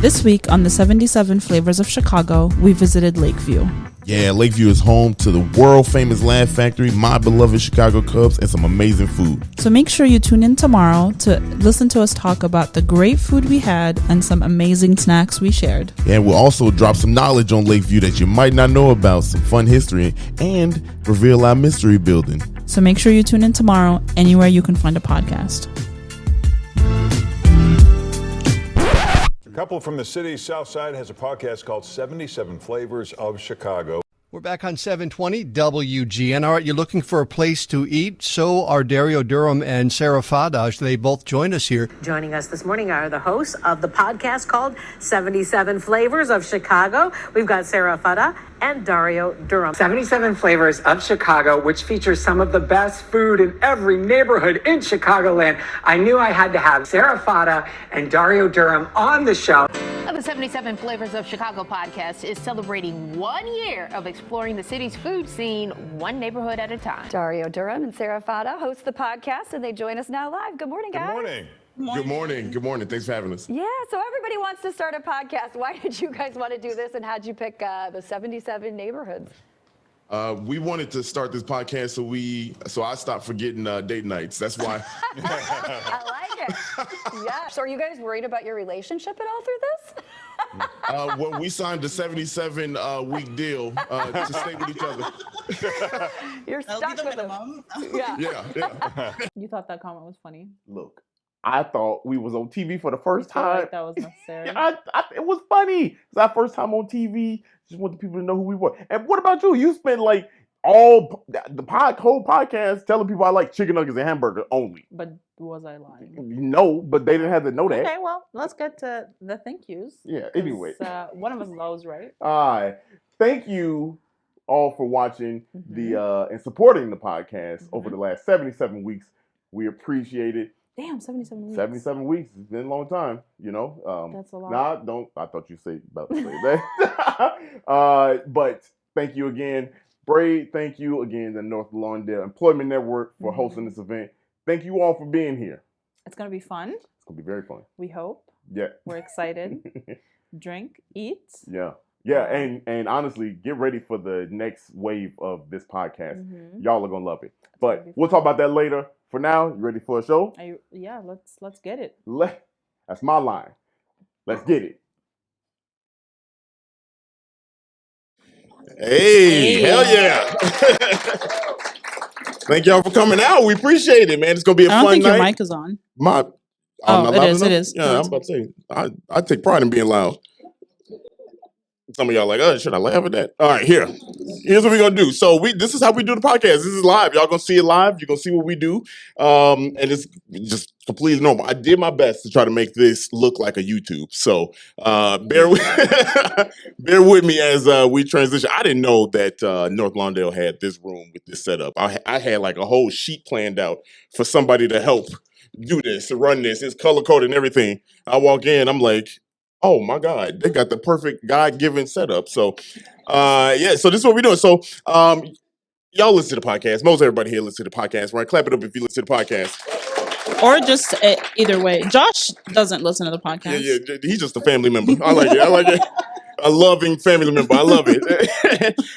This week on the 77 Flavors of Chicago, we visited Lakeview. Yeah, Lakeview is home to the world-famous Laugh Factory, my beloved Chicago Cubs, and some amazing food. So make sure you tune in tomorrow to listen to us talk about the great food we had and some amazing snacks we shared. Yeah, we'll also drop some knowledge on Lakeview that you might not know about, some fun history, and reveal our mystery building. So make sure you tune in tomorrow anywhere you can find a podcast. A couple from the city's South Side has a podcast called 77 Flavors of Chicago. We're back on 720 WGN. All right, you're looking for a place to eat. So are Dario Durham and Sarah Fadaj. They both join us here. Joining us this morning are the hosts of the podcast called 77 Flavors of Chicago. We've got Sarah Fadaj and Dario Durham. 77 Flavors of Chicago, which features some of the best food in every neighborhood in Chicagoland. I knew I had to have Sarah Fadaj and Dario Durham on the show. The 77 Flavors of Chicago podcast is celebrating 1 year of exploring the city's food scene, one neighborhood at a time. Dario Durham and Sarah Fadaj host the podcast, and they join us now live. Good morning, guys. Good morning. Good morning. Good morning. Thanks for having us. Yeah, so everybody wants to start a podcast. Why did you guys want to do this, and how'd you pick the 77 neighborhoods? We wanted to start this podcast so I stopped forgetting date nights. That's why. I like it. Yeah. So are you guys worried about your relationship at all through this? Well, we signed a 77 week deal to stay with each other. You're stuck with them. Yeah. You thought that comment was funny? Look, I thought we was on TV for the first I feel time. like that was necessary. It was funny. It's our first time on TV. Just want the people to know who we were. And what about you? You spent like all the whole podcast telling people I like chicken nuggets and hamburger only. But was I lying? No, but they didn't have to know that. Okay, well, let's get to the thank yous. Yeah, anyway. One of us knows, right? All right. Thank you all for watching and supporting the podcast over the last 77 weeks. We appreciate it. Damn, 77 weeks. 77 weeks. It's been a long time, you know. That's a lot. I thought you about to say that. But thank you again. Braid, thank you again, the North Lawndale Employment Network for hosting this event. Thank you all for being here. It's going to be fun. It's going to be very fun. We hope. Yeah. We're excited. Drink, eat. Yeah. Yeah, and honestly, get ready for the next wave of this podcast. Y'all are going to love it. But we'll talk about that later. For now, you ready for a show? Yeah, let's get it. That's my line. Let's get it. Hey, hell yeah. Thank y'all for coming out. We appreciate it, man. It's going to be a fun night. I don't think your mic is on. It is. Yeah, I'm about to say, I take pride in being loud. Some of y'all like, oh, should I laugh at that? All right, here's what we're gonna do. So this is how we do the podcast. This is live. Y'all gonna see it live. You're gonna see what we do. And it's just completely normal. I did my best to try to make this look like a YouTube. So bear with me as we transition. I didn't know that North Lawndale had this room with this setup. I had like a whole sheet planned out for somebody to help do this, to run this. It's color coded and everything. I walk in, I'm like, oh my God, they got the perfect God-given setup. So, so this is what we're doing. So, y'all listen to the podcast. Most everybody here listen to the podcast, right? Clap it up if you listen to the podcast. Or just either way. Josh doesn't listen to the podcast. Yeah, he's just a family member. I like it. A loving family member. I love it.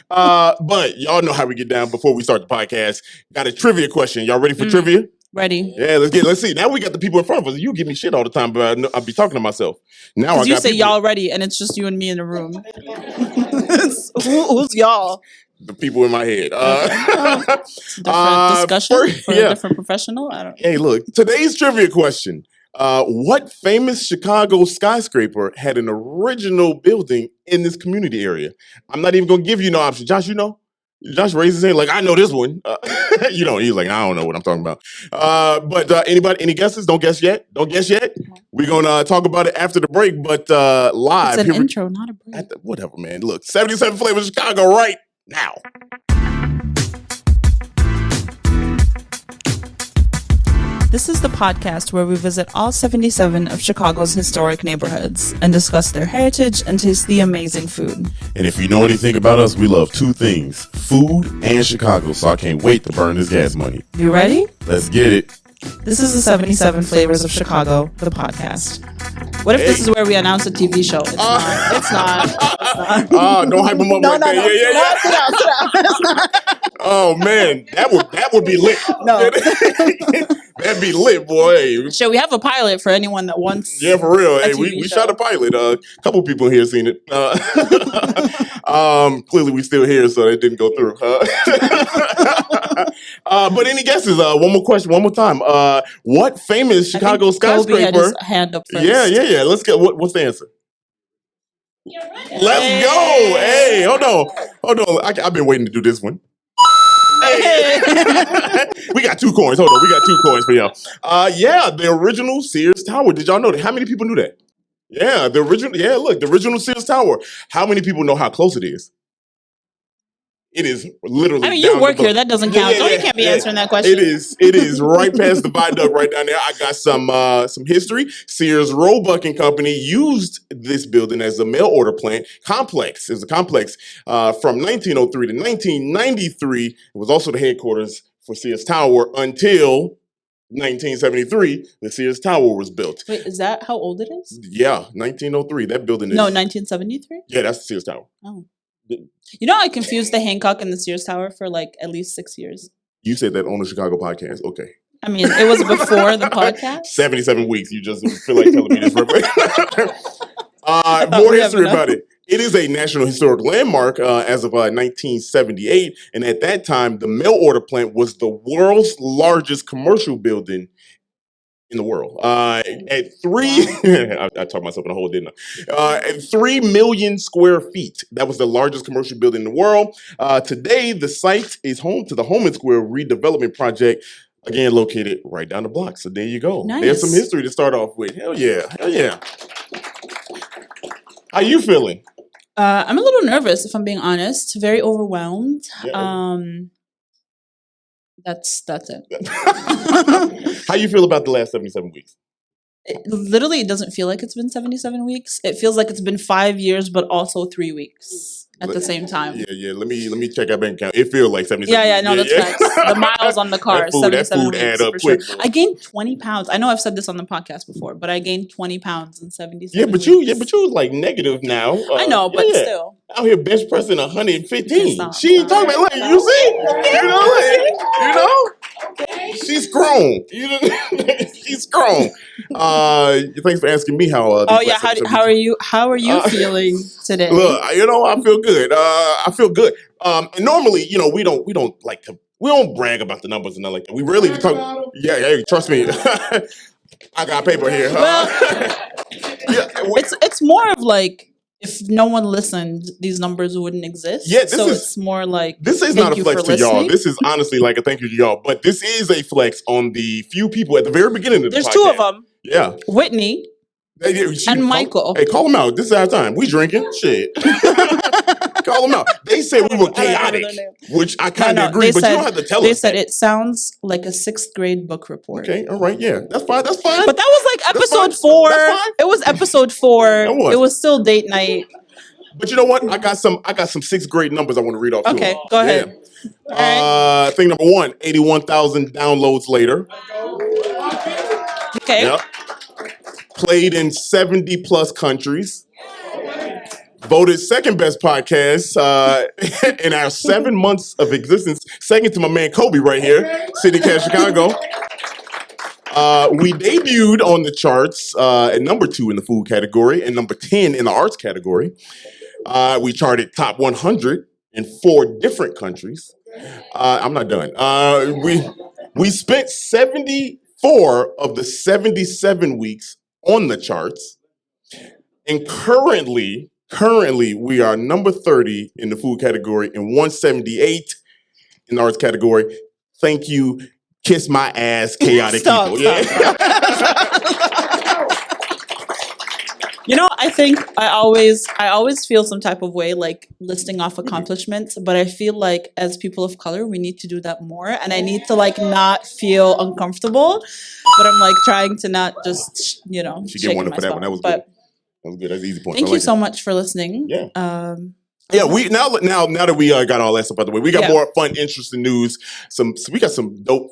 But y'all know how we get down before we start the podcast. Got a trivia question. Y'all ready for trivia? Ready. Yeah, let's see. Now we got the people in front of us. You give me shit all the time, but I'll be talking to myself. Now you say y'all ready, and it's just you and me in the room. Who's y'all? The people in my head. Different discussion for a different professional. I don't. Hey, look. Today's trivia question: what famous Chicago skyscraper had an original building in this community area? I'm not even gonna give you no option. Josh, you know. Josh raised his hand like, I know this one. He's like, I don't know what I'm talking about. But anybody, any guesses? Don't guess yet. We're going to talk about it after the break, but live. It's an intro, not a break. Whatever, man. Look, 77 Flavors of Chicago right now. This is the podcast where we visit all 77 of Chicago's historic neighborhoods and discuss their heritage and taste the amazing food. And if you know anything about us, we love two things, food and Chicago, so I can't wait to burn this gas money. You ready? Let's get it. This is the 77 Flavors of Chicago, the podcast. What if this is where we announce a TV show? It's not. It's not. Don't hype them up like that. No. Yeah. Sit down. Oh man, that would be lit. No. That'd be lit, boy. Sure, we have a pilot for anyone that wants. Yeah, for real. Hey, we show. shot a pilot. A couple people here seen it. Clearly, we still here, so it didn't go through. But any guesses? One more question, one more time. What famous Chicago skyscraper? Kobe had his hand up first. Yeah. Let's get. What's the answer? Let's go. Hey, hold on. I've been waiting to do this one. Hey. We got 2 coins. Hold on. We got 2 coins for y'all. Yeah, the original Sears Tower. Did y'all know that? How many people knew that? Yeah, the original. Yeah, look, the original Sears Tower. How many people know how close it is? It is literally. I mean, you work here. That doesn't count. You can't be answering that question. It is right past the viaduct, right down there. I got some history. Sears Roebuck and Company used this building as a mail order plant complex. It was a complex from 1903 to 1993. It was also the headquarters for Sears Tower until 1973. The Sears Tower was built. Wait, is that how old it is? Yeah, 1903. That building is. No, 1973. Yeah, that's the Sears Tower. Oh. You know, I confused the Hancock and the Sears Tower for like at least 6 years. You said that on the Chicago podcast. Okay. I mean, it was before the podcast. 77 weeks. You just feel like telling me this real quick. More history about it. It is a National Historic Landmark as of 1978. And at that time, the mail order plant was the world's largest commercial building in the world. At 3, I talked myself in a hole, didn't I? At 3 million square feet. That was the largest commercial building in the world. Today, the site is home to the Holman Square redevelopment project, again, located right down the block. So there you go. Nice. There's some history to start off with. Hell yeah. How you feeling? I'm a little nervous, if I'm being honest. Very overwhelmed. Yeah. That's it. How you feel about the last 77 weeks? It doesn't feel like it's been 77 weeks. It feels like it's been 5 years, but also 3 weeks at the same time. Yeah. Let me check our bank account. It feels like 77 Yeah, weeks. no, that's facts. The miles on the car, that 77 food weeks add up for quick. sure. I gained 20 pounds. I know I've said this on the podcast before, but I gained 20 pounds in 77 Yeah, but you like negative now. I know, but still. Out here bench pressing 115. Stop. She ain't talking about like you see? You know? She's grown. She's grown. Thanks for asking me how. Oh yeah, how are you? How are you feeling today? Look, I feel good. I feel good. And normally, we don't like to. We don't brag about the numbers and nothing like that. We really talk. Yeah, hey, trust me. I got paper here. Well, it's more of like, if no one listened, these numbers wouldn't exist. Yeah, it's more like, this is not a flex to y'all. This is honestly like a thank you to y'all. But this is a flex on the few people at the very beginning of the podcast. There's 2 of them. Yeah, Whitney and Michael. Hey, call them out. This is our time. We drinking. Shit. Call them out. They said we were chaotic, which I kind of agree, but you don't have to tell us. They said it sounds like a 6th grade book report. Okay, all right, yeah. That's fine. But that was like episode 4. It was episode 4. It was still date night. But you know what? I got some 6th grade numbers I want to read off. Okay, go ahead. Yeah. Thing number 1, 81,000 downloads later. Okay. Yep. Played in 70 plus countries. Voted 2nd best podcast in our 7 months of existence. Second to my man Kobe right here, City Cat Chicago. We debuted on the charts at number 2 in the food category and number 10 in the arts category. We charted top 100 in 4 different countries. I'm not done. We spent 74 of the 77 weeks on the charts, and currently we are number 30 in the food category and 178 in the arts category. Thank you. Kiss my ass, chaotic people. You know, I think I always feel some type of way like listing off accomplishments, but I feel like as people of color, we need to do that more. And I need to like not feel uncomfortable, but I'm like trying to not just, She get one for that one. That was good. That was good. That's an easy point. Thank you so much for listening. Yeah. Yeah, we now that we got all that stuff out of the way, we got more fun, interesting news. We got some dope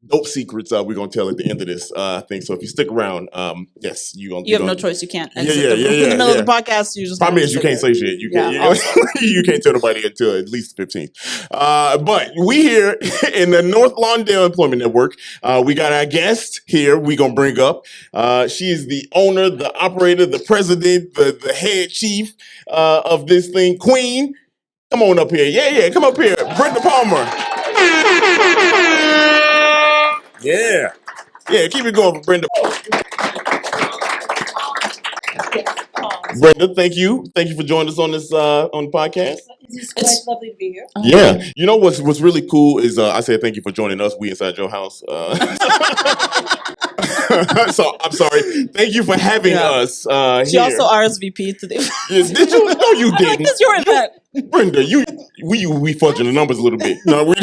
dope secrets we're gonna tell at the end of this thing. So if you stick around, yes, you have no choice. You can't. Yeah, Exit yeah, in yeah, the middle yeah. of the podcast. You just Problem have is to you sit can't there. say shit. You Yeah, can't. You can't tell nobody until at least 15. But we here in the North Lawndale Employment Network. We got our guest here. We gonna bring up. She is the owner, the operator, the president, the head chief of this thing, Queen. Come on up here. Yeah, come up here, Brenda Palmer. Yeah, keep it going for Brenda. Brenda, thank you for joining us on this on the podcast. It's lovely to be here. Yeah, you know what's really cool is I said thank you for joining us. We inside your house. So I'm sorry. Thank you for having us She here. also RSVP'd today. Yes, did you? No, you didn't. Because you're in that. Brenda, we fudging the numbers a little bit. No, we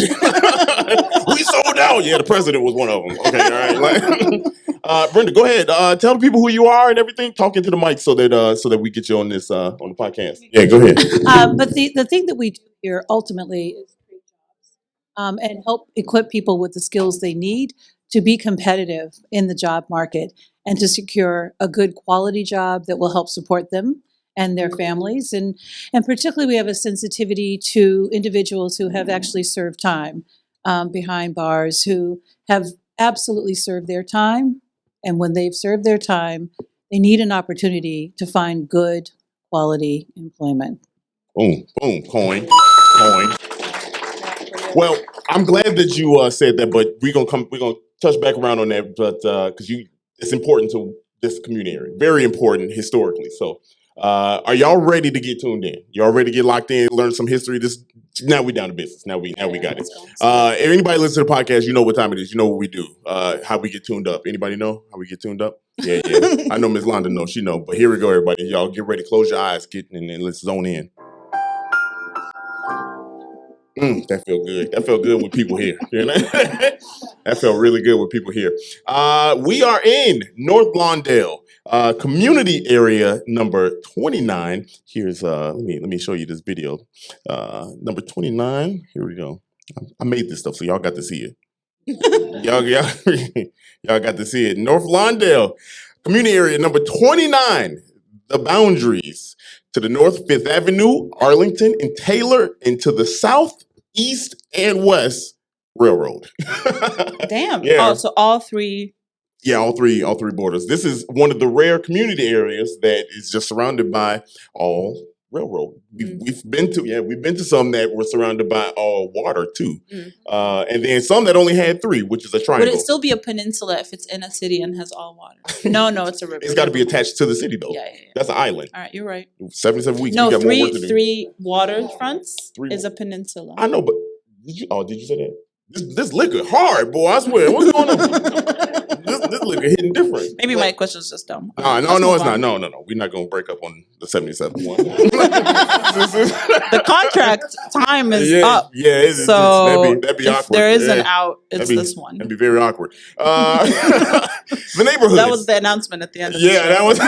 sold out. Yeah, the president was one of them. Okay, all right. Brenda, go ahead. Tell the people who you are and everything. Talk into the mic so that we get you on this on the podcast. Yeah, go ahead. But the thing that we do here ultimately is create jobs and help equip people with the skills they need to be competitive in the job market and to secure a good quality job that will help support them and their families. And particularly we have a sensitivity to individuals who have actually served time behind bars, who have absolutely served their time. And when they've served their time, they need an opportunity to find good quality employment. Boom, coin. Well, I'm glad that you said that, but we're gonna touch back around on that, but because it's important to this community area, very important historically. So, are y'all ready to get tuned in? Y'all ready to get locked in, learn some history? Now we down to business. Now we got it. If anybody listen to the podcast, you know what time it is. You know what we do. How we get tuned up. Anybody know how we get tuned up? Yeah. I know Miss Londa knows. She know. But here we go, everybody. Y'all get ready. Close your eyes. And let's zone in. That felt good. That felt good with people here. You know? That felt really good with people here. We are in North Lawndale, community area number 29. Here's let me show you this video. Number 29. Here we go. I made this stuff so y'all got to see it. y'all got to see it. North Lawndale, community area number 29. The boundaries to the north, 5th Avenue, Arlington, and Taylor, and to the south, east, and west railroad. Damn. Yeah. Oh, so all three. Yeah, all three borders. This is one of the rare community areas that is just surrounded by all railroad. We've been to some that were surrounded by all water too, and then some that only had 3, which is a triangle. Would it still be a peninsula if it's in a city and has all water? No, it's a river. It's got to be attached to the city though. Yeah. That's an island. All right, you're right. 77 weeks. No, we got more work to do. three waterfronts is a peninsula. I know, but did you say that? This liquor hard, boy. I swear. What's going on? This liquor hitting different. Maybe my question's just dumb. No, it's not. No. We're not going to break up on the 77 one. The contract time is up. Yeah, so that'd be if awkward. there is an out, it's this one. That'd be very awkward. The neighborhood. That was the announcement at the end of the show. That was.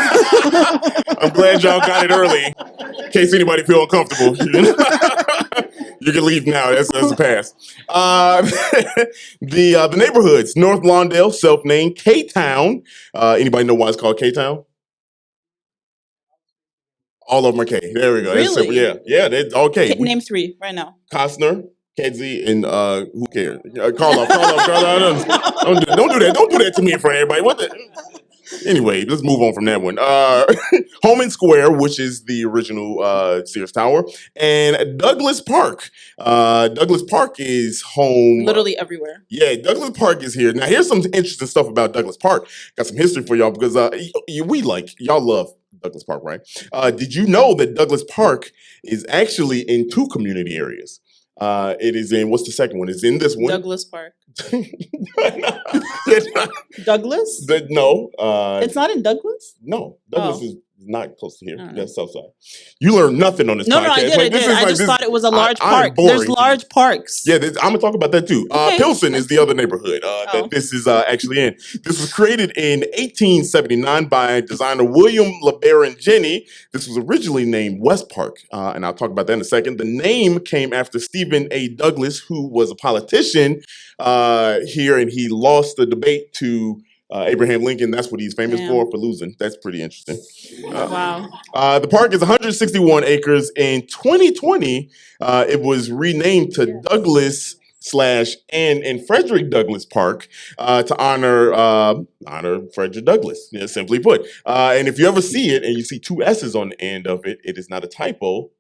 I'm glad y'all got it early. In case anybody feel uncomfortable. You can leave now. That's a pass. The neighborhoods, North Lawndale, self-named, K-Town. Anybody know why it's called K-Town? All of them are K. There we go. Really? Yeah, they're all K. Name 3 right now. Costner, Kedzie, and who cares? Carlo. Don't do that. Don't do that to me in front of everybody. What the? Anyway, let's move on from that one. Holman Square, which is the original Sears Tower, and Douglas Park. Douglas Park is home. Literally everywhere. Yeah, Douglas Park is here. Now, here's some interesting stuff about Douglas Park. Got some history for y'all because y'all love Douglas Park, right? Did you know that Douglas Park is actually in 2 community areas? It is in, what's the second one? It's in this one. Douglas Park. Douglas? No. It's not in Douglas? No. Douglas is Not close to here. I don't know. That's Southside. You learned nothing on this No, podcast. no, I did. Like, this is I like just this- thought it was a large I'm park. boring There's to you. large parks. Yeah, I'm gonna talk about that too. Okay. Pilsen is the other neighborhood that this is actually in. This was created in 1879 by designer William LeBaron Jenney. This was originally named West Park, and I'll talk about that in a second. The name came after Stephen A. Douglas, who was a politician here, and he lost the debate to Abraham Lincoln. That's what he's famous for losing. That's pretty interesting. Wow. The park is 161 acres. In 2020, it was renamed to Douglas and Frederick Douglass Park to honor Frederick Douglass, simply put. And if you ever see it and you see two S's on the end of it, it is not a typo.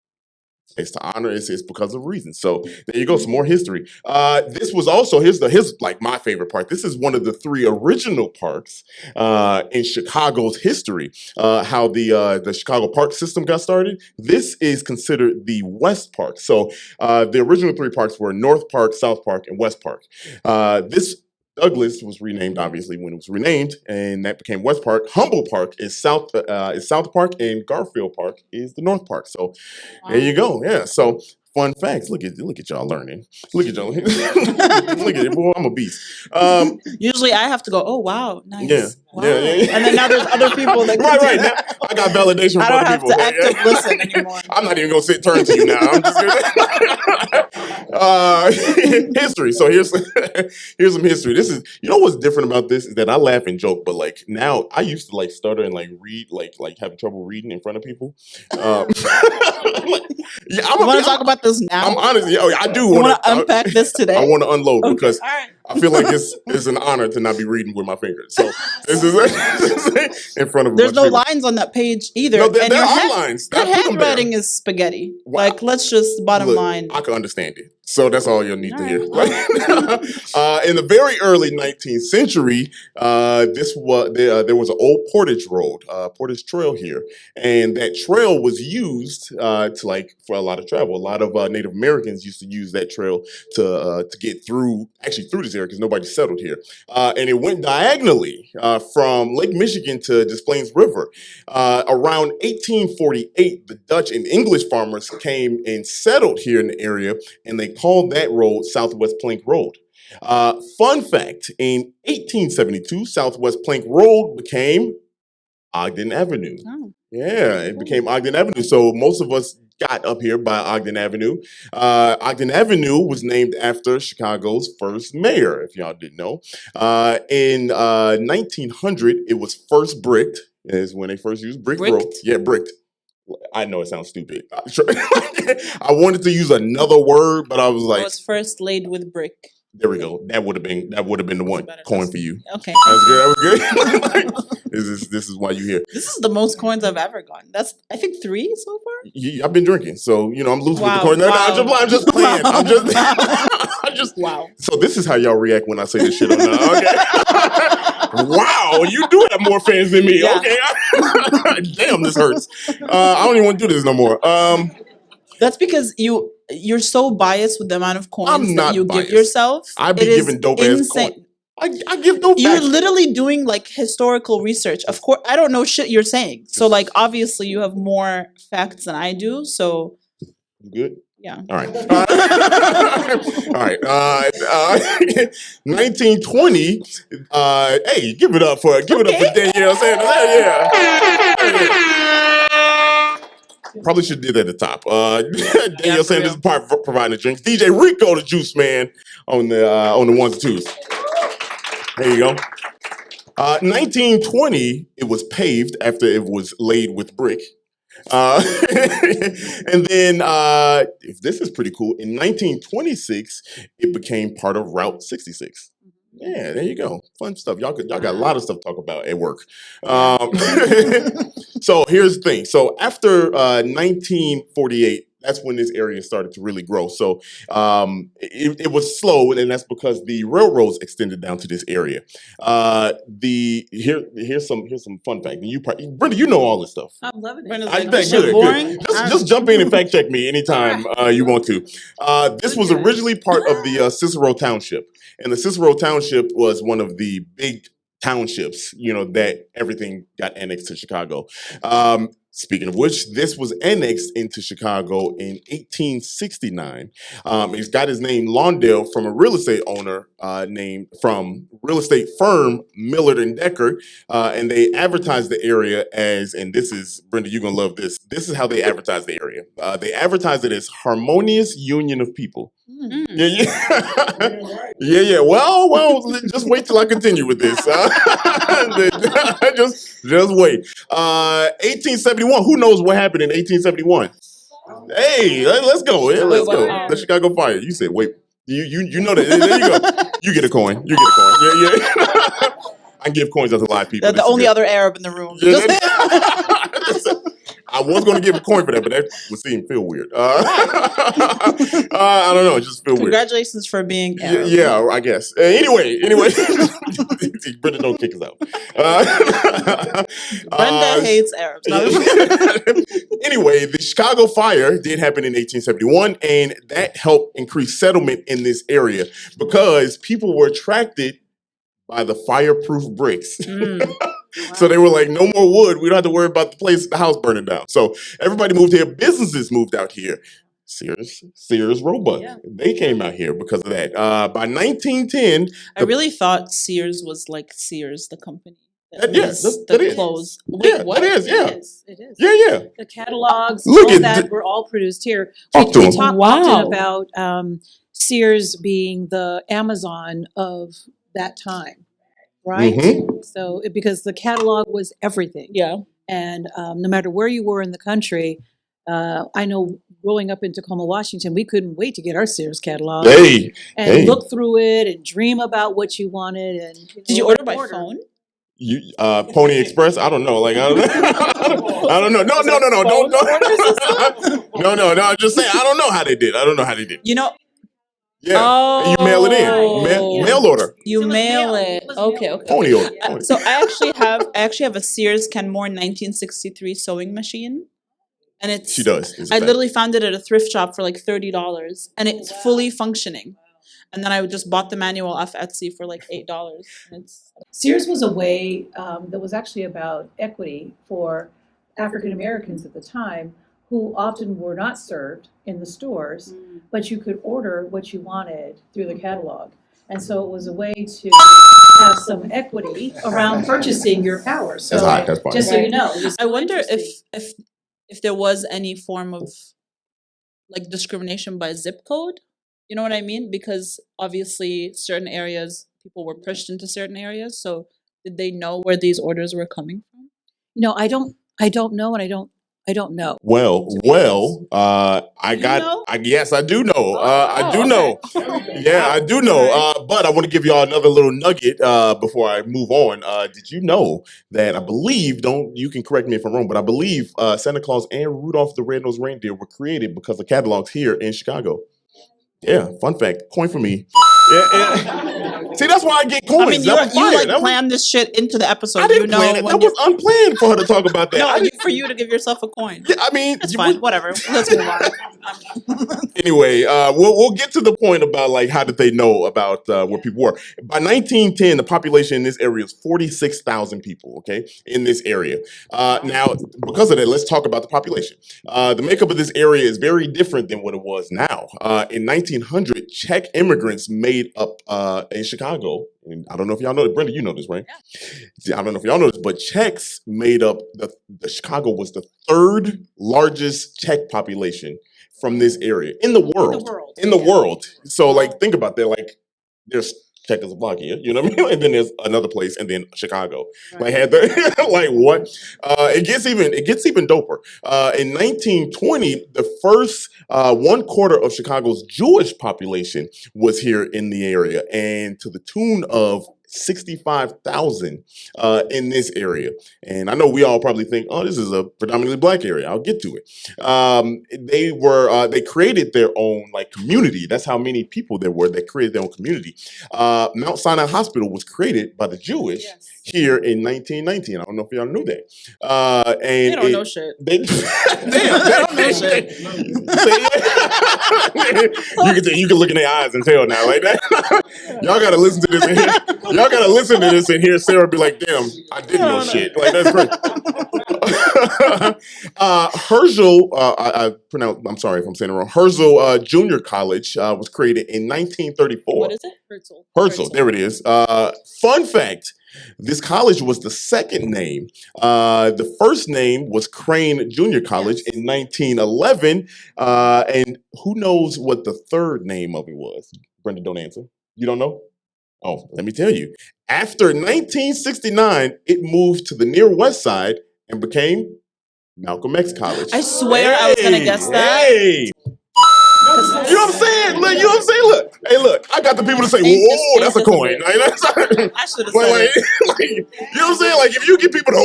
It's to honor. It's because of reasons. So there you go. Some more history. This was also here's like my favorite part. This is one of the 3 original parks in Chicago's history. How the Chicago park system got started. This is considered the West Park. So the original 3 parks were North Park, South Park, and West Park. This Douglas was renamed, obviously, when it was renamed, and that became West Park. Humboldt Park is South Park, and Garfield Park is the North Park. So there you go. Yeah. So fun facts. Look at y'all learning. Look at y'all. Look at it, boy. I'm a beast. Usually I have to go, oh, wow, nice. Yeah. Wow. Yeah. And then now there's other people that can Right. do Now, that. I got validation from I don't other have people. to active listen anymore. I'm not even gonna turn to you now. I'm just gonna history. So here's some history. This is what's different about this is that I laugh and joke, but like now I used to like stutter and like read like having trouble reading in front of people. Yeah, You want to talk about this now? I'm honest. I do You want want to unpack this today? I want to unload Okay, because all right. I feel like it's an honor to not be reading with my fingers. So this is in front of a There's bunch no of people. lines on that page either. No, there and your are lines. I That put them there. handwriting is spaghetti. Wow. Like, let's just bottom Look, line. I can understand it. So that's all you'll need to hear. All right. In the very early 19th century, there was an old portage road, portage trail here, and that trail was used for a lot of travel. A lot of Native Americans used to use that trail to get through this area because nobody settled here, and it went diagonally from Lake Michigan to Des Plaines River. Around 1848, the Dutch and English farmers came and settled here in the area, and they called that road Southwest Plank Road. Fun fact, in 1872, Southwest Plank Road became Ogden Avenue. Oh. Yeah, it became Ogden Avenue. So most of us got up here by Ogden Avenue. Ogden Avenue was named after Chicago's first mayor, if y'all didn't know. In 1900, it was first bricked, is when they first used brick road. Bricked? Yeah, bricked. I know it sounds stupid. I wanted to use another word, but I was It like, was first laid with brick. there we go. That would have been the one. better. Coin for you. Okay. That's good. That was good. This is why you here. This is the most coins I've ever gotten. That's, I think, 3 so far? I've been drinking, so I'm losing with the Wow, coin. No, wow. I'm just playing. Wow. I'm just. Wow. So this is how y'all react when I say this shit on there. Okay. Wow, you do have more fans than me. Yeah. Okay. Damn, this hurts. I don't even want to do this no more. That's because you're so biased with the amount of coins I'm that not you biased. give yourself. I be It is giving dope ass insane. coin. I give no You're back. literally doing like historical research. Of course, I don't know shit you're saying. So like, obviously, you have more facts than I do. So You good? yeah. All right. All right. 1920. Hey, give it up for Danielle Sanders. Yeah. Probably should have did that at the top. Danielle for Sanders providing the drinks. DJ Rico, the juice man, on the ones and twos. There you go. 1920. It was paved after it was laid with brick. And then, if this is pretty cool, in 1926, it became part of Route 66. Yeah, there you go. Fun stuff. Y'all got a lot of stuff to talk about at work. So here's the thing. So after 1948, that's when this area started to really grow. So it was slow, and that's because the railroads extended down to this area. Here's some fun fact. And Brenda, you know all this stuff. I'm loving it. Brenda's I like, bet this shit good. boring. Just jump in and fact check me anytime you want to. This was originally part of the Cicero Township, and the Cicero Township was one of the big townships, that everything got annexed to Chicago. Speaking of which, this was annexed into Chicago in 1869. He's got his name Lawndale from a real estate owner from real estate firm Millard and Decker, and they advertised the area as, and this is, Brenda, you're gonna love this. This is how they advertised the area. They advertised it as harmonious union of people. Yeah. Well, just wait till I continue with this. Just wait. 1871. Who knows what happened in 1871? Hey, let's go. Let's go. The Chicago Fire. You said wait. You know that. There you go. You get a coin. Yeah. I can give coins out to live people. The only other Arab in the room. I was going to give a coin for that, but that would feel weird. I don't know. It just feel weird. Congratulations for being Arab. Yeah, I guess. Anyway. Brenda, don't kick us out. Brenda hates Arabs. Anyway, the Chicago Fire did happen in 1871, and that helped increase settlement in this area because people were attracted by the fireproof bricks. So they were like, no more wood. We don't have to worry about the house burning down. So everybody moved here. Businesses moved out here. Sears Roebuck. Yeah. They came out here because of that. By 1910, I really thought Sears was like Sears, the company. That is. Clothes. Wait, what? It is. It is. Yeah. The catalogs, Look all at that were all produced here. Talk to We them. talk often about Sears being the Amazon of that time, right? Mhm. So because the catalog was everything. Yeah. And no matter where you were in the country, I know growing up in Tacoma, Washington, we couldn't wait to get our Sears catalog and look through it and dream about what you wanted. And did you order by phone? Pony Express? I don't know. Like I don't know. I don't know. No. Don't. No. I'm just saying. I don't know how they did. Yeah. Oh, and you mail it in. Mail order. You mail it. Okay. Pony order. So I actually have a Sears Kenmore 1963 sewing machine. And it's she does. I literally found it at a thrift shop for like $30 and it's fully functioning. And then I just bought the manual off Etsy for like $8. Sears was a way that was actually about equity for African Americans at the time who often were not served in the stores, but you could order what you wanted through the catalog. And so it was a way to have some equity around purchasing your power. So that's fine. Just so you know. I wonder if there was any form of like discrimination by zip code. You know what I mean? Because obviously certain areas, people were pushed into certain areas. So did they know where these orders were coming from? I don't know, and I don't know. Well, yes, I do know. I do know. Yeah, I do know. But I want to give y'all another little nugget before I move on. Did you know that I believe, you can correct me if I'm wrong, but I believe Santa Claus and Rudolph the Red-Nosed Reindeer were created because of catalogs here in Chicago. Yeah, fun fact. Coin for me. Yeah. See, that's why I get coins. I mean, you planned this shit into the episode. I didn't plan it. That was unplanned for her to talk about that. No, for you to give yourself a coin. Yeah, I mean, it's fine. Whatever. Let's move on. Anyway, we'll get to the point about like how did they know about where people were. By 1910, the population in this area is 46,000 people. Okay, in this area. Now, because of that, let's talk about the population. The makeup of this area is very different than what it was now. In 1900, Czech immigrants made up in Chicago. And I don't know if y'all know this. Brenda, you know this, right? Yeah. I don't know if y'all know this, but Czechs made up the Chicago was the third largest Czech population from this area in the world. So like think about that. Like there's Czechoslovakia, you know what I mean? And then there's another place, and then Chicago. Right. Like what? It gets even doper. In 1920, the first 1/4 of Chicago's Jewish population was here in the area, and to the tune of 65,000 in this area. And I know we all probably think, oh, this is a predominantly black area. I'll get to it. They created their own like community. That's how many people there were. They created their own community. Mount Sinai Hospital was created by the Jewish here in 1919. I don't know if y'all knew that. And they don't know shit. They don't know shit. You can look in their eyes and tell now like that. Y'all gotta listen to this. Y'all y'all gotta listen to this and hear Sarah be like, "Damn, I didn't know shit." Like that's great. Herzl, I pronounce. I'm sorry if I'm saying it wrong. Herzl Junior College was created in 1934. What is it? Herzl. There it is. Fun fact. This college was the second name. The first name was Crane Junior College in 1911. And who knows what the third name of it was? Brenda, don't answer. You don't know? Oh, let me tell you. After 1969, it moved to the near west side and became Malcolm X College. I swear I was going to guess that. Hey. You know what I'm saying? Look, you know what I'm saying? Look, hey, look, I got the people to say, "Whoa, that's a coin." Like, I should have said it. you know what I'm saying? Like, if you get people to,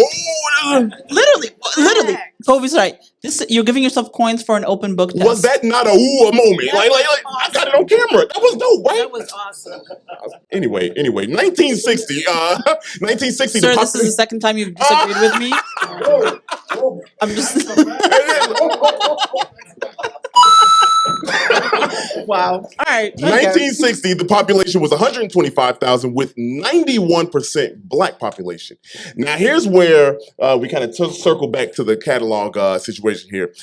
Literally, Kobe's right. You're giving yourself coins for an open book test. was that not a moment? Like, I got it on camera. That was dope, right? That was awesome. Anyway, 1960, 1960. Sir, this is the second time you've disagreed with me. I'm just. Wow. All right. 1960, the population was 125,000 with 91% black population. Now, here's where we kind of circle back to the catalog situation here.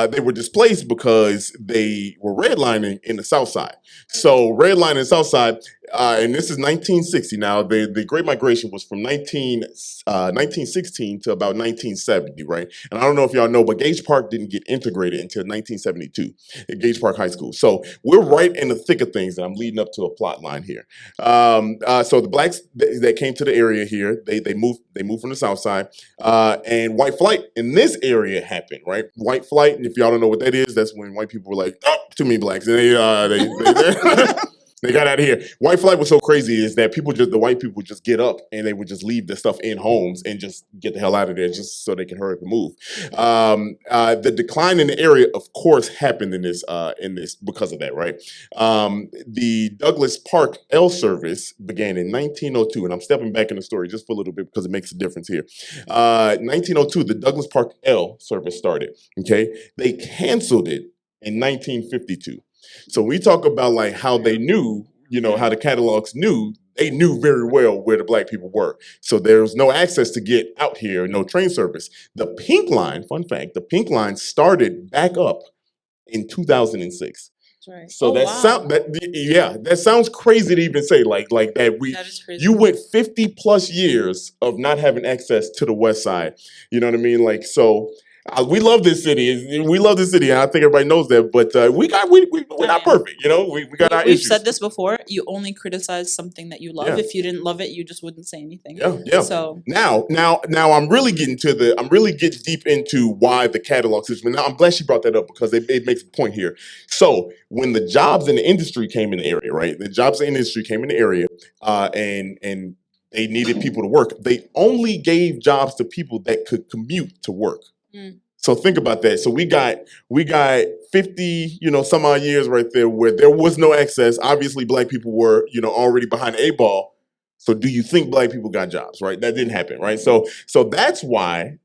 They were displaced because they were redlining in the South Side. So redlining in the South Side, and this is 1960 now. The Great Migration was from 1916 to about 1970, right? And I don't know if y'all know, but Gage Park didn't get integrated until 1972 at Gage Park High School. So we're right in the thick of things, and I'm leading up to a plot line here. So the blacks that came to the area here, they moved from the South Side, and white flight in this area happened, right? White flight, and if y'all don't know what that is, that's when white people were like, "Oh, too many blacks," and they they got out of here. White flight was so crazy is that the white people would just get up and they would just leave their stuff in homes and just get the hell out of there just so they can hurry up and move. The decline in the area, of course, happened in this because of that, right? The Douglas Park L service began in 1902, and I'm stepping back in the story just for a little bit because it makes a difference here. 1902, the Douglas Park L service started. Okay, they canceled it in 1952. So we talk about like how they knew, how the catalogs knew, they knew very well where the black people were. So there was no access to get out here, no train service. The Pink Line, fun fact, the Pink Line started back up in 2006. That's right. So that sounds crazy to even say like that. That is crazy. You went 50 plus years of not having access to the West Side. You know what I mean? Like, so we love this city. We love this city, and I think everybody knows that. But we're not perfect. We got our We've issues. said this before. You only criticize something that you love. Yeah. If you didn't love it, you just wouldn't say anything. Yeah. So now I'm really getting deep into why the catalog system. Now I'm glad she brought that up because it makes a point here. So when the jobs in the industry came in the area, right? The jobs in the industry came in the area, and they needed people to work. They only gave jobs to people that could commute to work. So think about that. So we got 50, some odd years right there where there was no access. Obviously, black people were, already behind the 8 ball. So do you think black people got jobs, right? That didn't happen, right? So that's why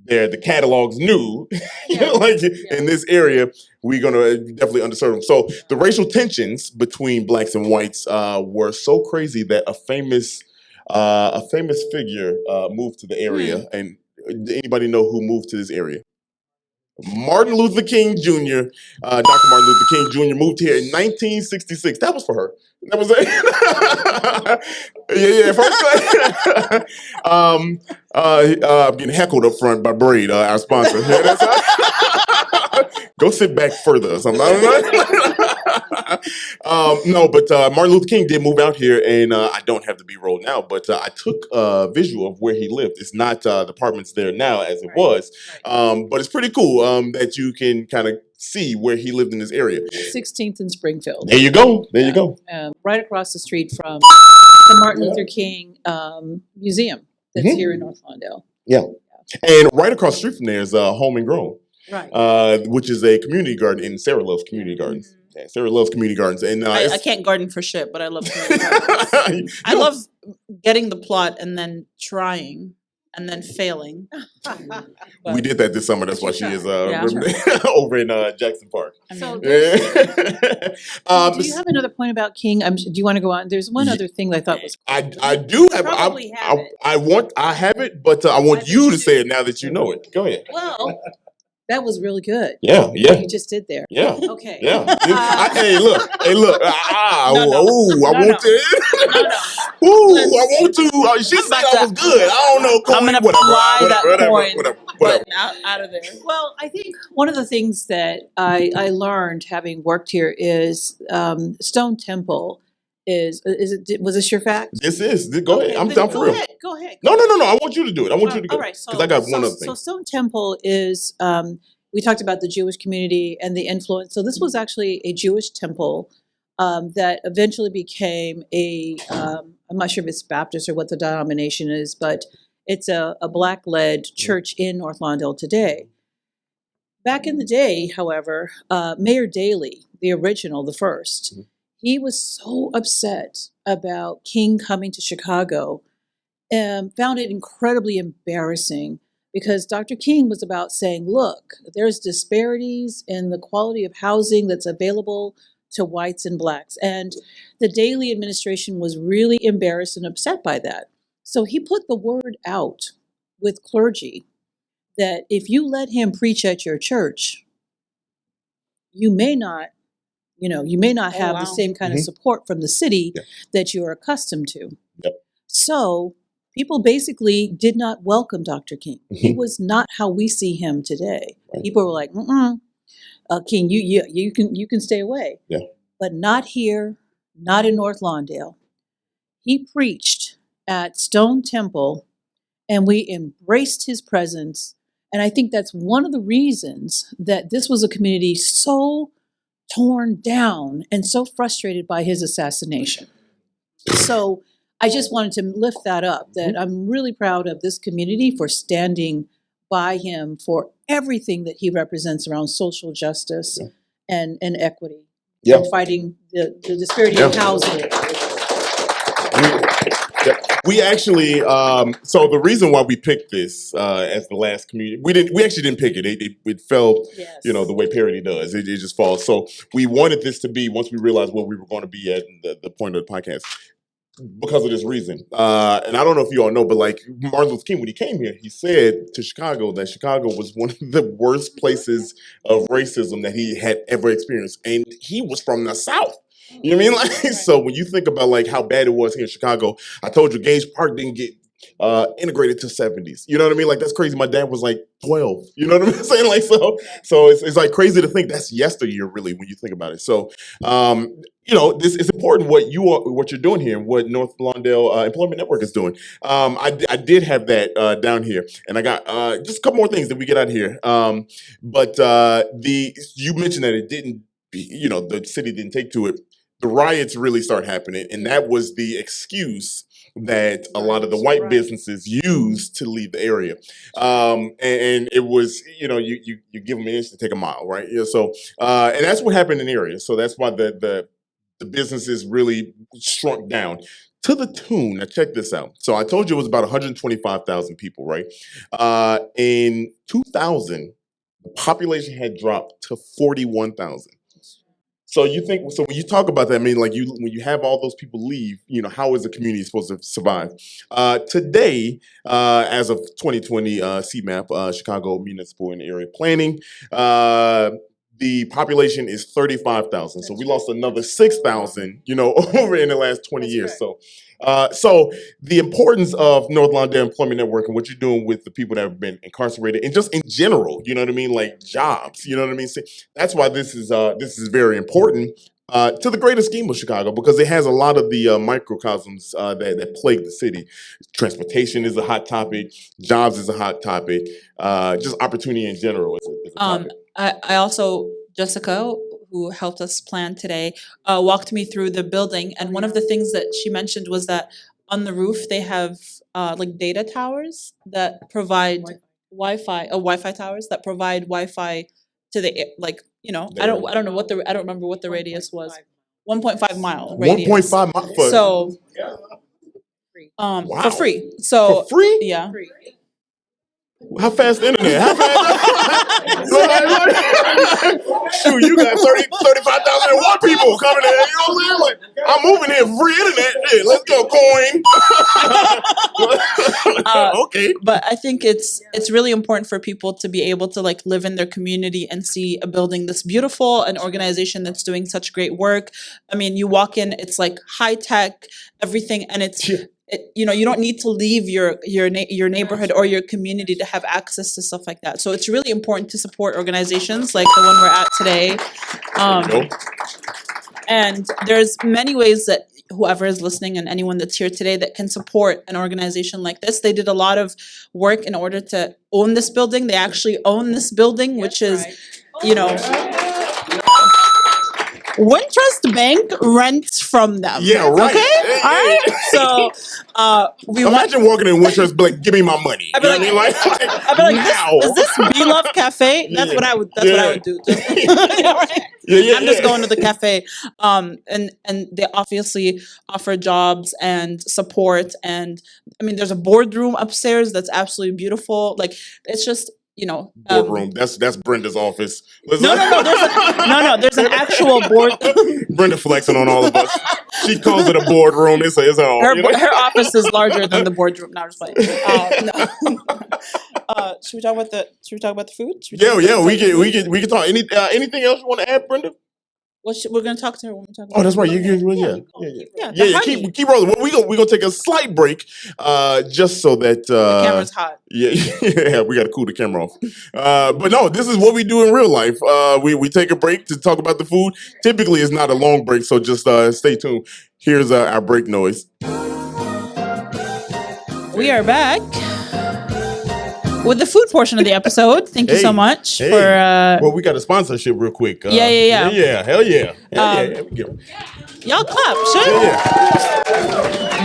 the catalogs knew, in this area, we're gonna definitely underserve them. So the racial tensions between blacks and whites were so crazy that a famous figure moved to the area. And anybody know who moved to this area? Martin Luther King Jr., Dr. Martin Luther King Jr. moved here in 1966. That was for her. That was it. I'm getting heckled up front by Braid, our sponsor. Go sit back further or something. No, but Martin Luther King did move out here, and I don't have the B-roll now, but I took a visual of where he lived. It's not the apartments there now as it was, but it's pretty cool that you can kind of see where he lived in this area. 16th and Springfield. There you go. There you go. Right across the street from the Martin Luther King Museum that's here in North Lawndale. Yeah. And right across the street from there is Home and Grown. Right. Which is a community garden, and Sarah loves community gardens. Yeah, Sarah loves community gardens, and I can't garden for shit, but I love community gardens. I love getting the plot and then trying and then failing We did that this summer. That's why she is over in Jackson Park. So Yeah. do you have another point about King? Do you want to go on? There's one other thing that I thought was. I do have. Probably have it. I have it, but I want you to say it now that you know it. Go ahead. Well, that was really good. Yeah. What you just did there. Yeah. Okay. Yeah. Hey, look. I want to. I want to. She said I was good. I don't know. I'm gonna apply that point, but out of there. Well, I think one of the things that I learned having worked here is Stone Temple was this your fact? This is. Go ahead. I'm down for real. Go ahead. No. I want you to do it. I want you to go. All right. Because I got one other thing. So Stone Temple is, we talked about the Jewish community and the influence. So this was actually a Jewish temple that eventually became I'm not sure if it's Baptist or what the denomination is, but it's a Black-led church in North Lawndale today. Back in the day, however, Mayor Daley, the original, the first, he was so upset about King coming to Chicago and found it incredibly embarrassing because Dr. King was about saying, look, there's disparities in the quality of housing that's available to whites and blacks. And the Daley administration was really embarrassed and upset by that. So he put the word out with clergy that if you let him preach at your church, you may not have the same kind of support from the city that you're accustomed to. Yep. So people basically did not welcome Dr. King. He was not how we see him today. Right. People were like, King, you can stay away. Yeah. But not here, not in North Lawndale. He preached at Stone Temple, and we embraced his presence. And I think that's one of the reasons that this was a community so torn down and so frustrated by his assassination. So I just wanted to lift that up, that I'm really proud of this community for standing by him for everything that he represents around social justice and equity and fighting the disparity in housing. We actually, so the reason why we picked this as the last community, we actually didn't pick it. It fell, the way parody does. It just falls. So we wanted this to be, once we realized where we were going to be at the point of the podcast, because of this reason. And I don't know if you all know, but like Martin Luther King, when he came here, he said to Chicago that Chicago was one of the worst places of racism that he had ever experienced. And he was from the South. You know what I mean? Like, so when you think about like how bad it was here in Chicago, I told you Gage Park didn't get integrated to 70s. You know what I mean? Like, that's crazy. My dad was like 12. You know what I'm saying? Like, so it's like crazy to think that's yesteryear, really, when you think about it. So, this is important what you're doing here and what North Lawndale Employment Network is doing. I did have that down here, and I got just a couple more things that we get out here. But you mentioned that it didn't, the city didn't take to it. The riots really start happening, and that was the excuse that a lot of the white businesses used to leave the area. And it was, you give them an inch to take a mile, right? So, and that's what happened in the area. So that's why the businesses really shrunk down to the tune. Now check this out. So I told you it was about 125,000 people, right? In 2000, the population had dropped to 41,000. So when you talk about that, I mean, like when you have all those people leave, how is the community supposed to survive? Today, as of 2020 CMAP, Chicago Municipal and Area Planning, the population is 35,000. So we lost another 6,000, over in the last 20 years. Right. So the importance of North Lawndale Employment Network and what you're doing with the people that have been incarcerated and just in general, you know what I mean? Like jobs, you know what I mean? So that's why this is very important to the greater scheme of Chicago, because it has a lot of the microcosms that plague the city. Transportation is a hot topic. Jobs is a hot topic. Just opportunity in general is a topic. I also, Jessica, who helped us plan today, walked me through the building. And one of the things that she mentioned was that on the roof, they have like data towers that provide Wi-Fi towers that provide Wi-Fi to the, I don't remember what the radius was. 1.5 mile radius. 1.5 mile. So, wow. for free. So, for free? Yeah. How fast the internet? How fast? Shoot, you got 35,001 people coming in. You know what I'm saying? Like, I'm moving here for free internet. Yeah, let's go, coin. Okay. But I think it's really important for people to be able to like live in their community and see a building that's beautiful, an organization that's doing such great work. I mean, you walk in, it's like high tech, everything, and it's you know, you don't need to leave your neighborhood or your community to have access to stuff like that. So it's really important to support organizations like the one we're at today. And there's many ways that whoever is listening and anyone that's here today that can support an organization like this. They did a lot of work in order to own this building. They actually own this building, which is, you know, Wintrust Bank rents from them. Yeah, right. Okay? All right? So we imagine walking in Wintrust, like, give me my money. You know what I mean? Like I'd be like, is this BeeLove Cafe? That's what I would do. Just, I'm just going to the cafe. And they obviously offer jobs and support, and I mean there's a boardroom upstairs that's absolutely beautiful. Like it's just, you know, boardroom. That's Brenda's office. No. There's an actual board. Brenda flexing on all of us. She calls it a boardroom. It's her own. Her office is larger than the boardroom. Now, just playing. Should we talk about the food? We can talk. Anything else you want to add, Brenda? We're gonna talk to her when we talk. Oh, that's right. Yeah. Keep rolling. Well, we gonna take a slight break, just so that the camera's hot. Yeah, we gotta cool the camera off. But no, this is what we do in real life. We take a break to talk about the food. Typically, it's not a long break, so just stay tuned. Here's our break noise. We are back with the food portion of the episode. Thank you so much for. Well, we got a sponsorship real quick. Yeah. Hell yeah. Y'all clap, sure.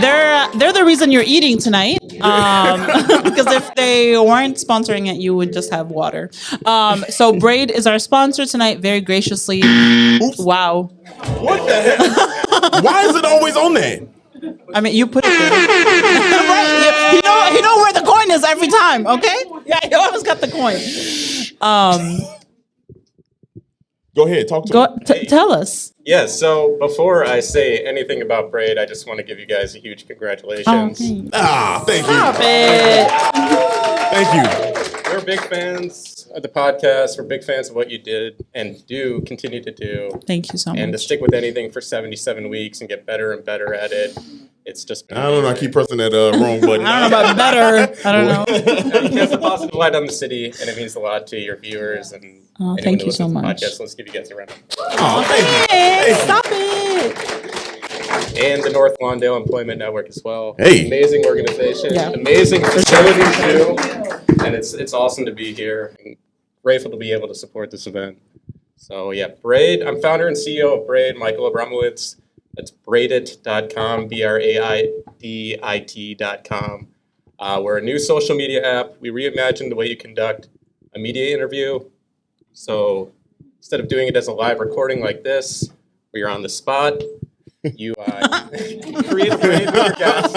Yeah. They're the reason you're eating tonight. Because if they weren't sponsoring it, you would just have water. So Braid is our sponsor tonight, very graciously. Oops. Wow. What the heck? Why is it always on there? I mean, you put it there. Right? You know where the coin is every time, okay? Yeah, you always got the coin. Go ahead, talk to me. Tell us. Yeah, so before I say anything about Braid, I just want to give you guys a huge congratulations. Thank you. Stop it. Thank you. We're big fans of the podcast. We're big fans of what you did and do continue to do. Thank you so much. And to stick with anything for 77 weeks and get better and better at it. It's just been I don't know. I keep pressing that wrong button. I don't know about better. I don't know. It has a positive light on the city, and it means a lot to your viewers and thank you so much. Podcast. Let's give you guys a round. Hey, stop it. And the North Lawndale Employment Network as well. Hey. Amazing organization. Yeah. Amazing facilities too. And it's awesome to be here. And grateful to be able to support this event. So yeah, Braid. I'm founder and CEO of Braid, Michael Abramowitz. That's braidit.com, BRAIDIT.com. We're a new social media app. We reimagined the way you conduct a media interview. So instead of doing it as a live recording like this, where you're on the spot, you create a Braid with your guest,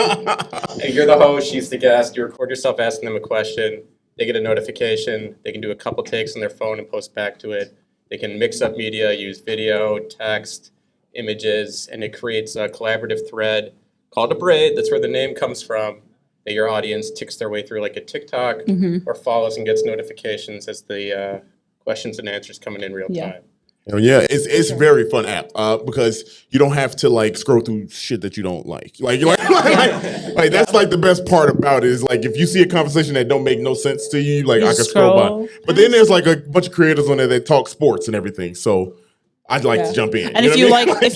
and you're the host, she's the guest. You record yourself asking them a question. They get a notification. They can do a couple takes on their phone and post back to it. They can mix up media, use video, text, images, and it creates a collaborative thread called a braid. That's where the name comes from, that your audience ticks their way through like a TikTok or follows and gets notifications as the questions and answers coming in real time. Yeah, it's a very fun app because you don't have to like scroll through shit that you don't like. Like that's like the best part about it is like if you see a conversation that don't make no sense to you, like I can scroll by. But then there's like a bunch of creators on there that talk sports and everything. So I'd like to jump in. And if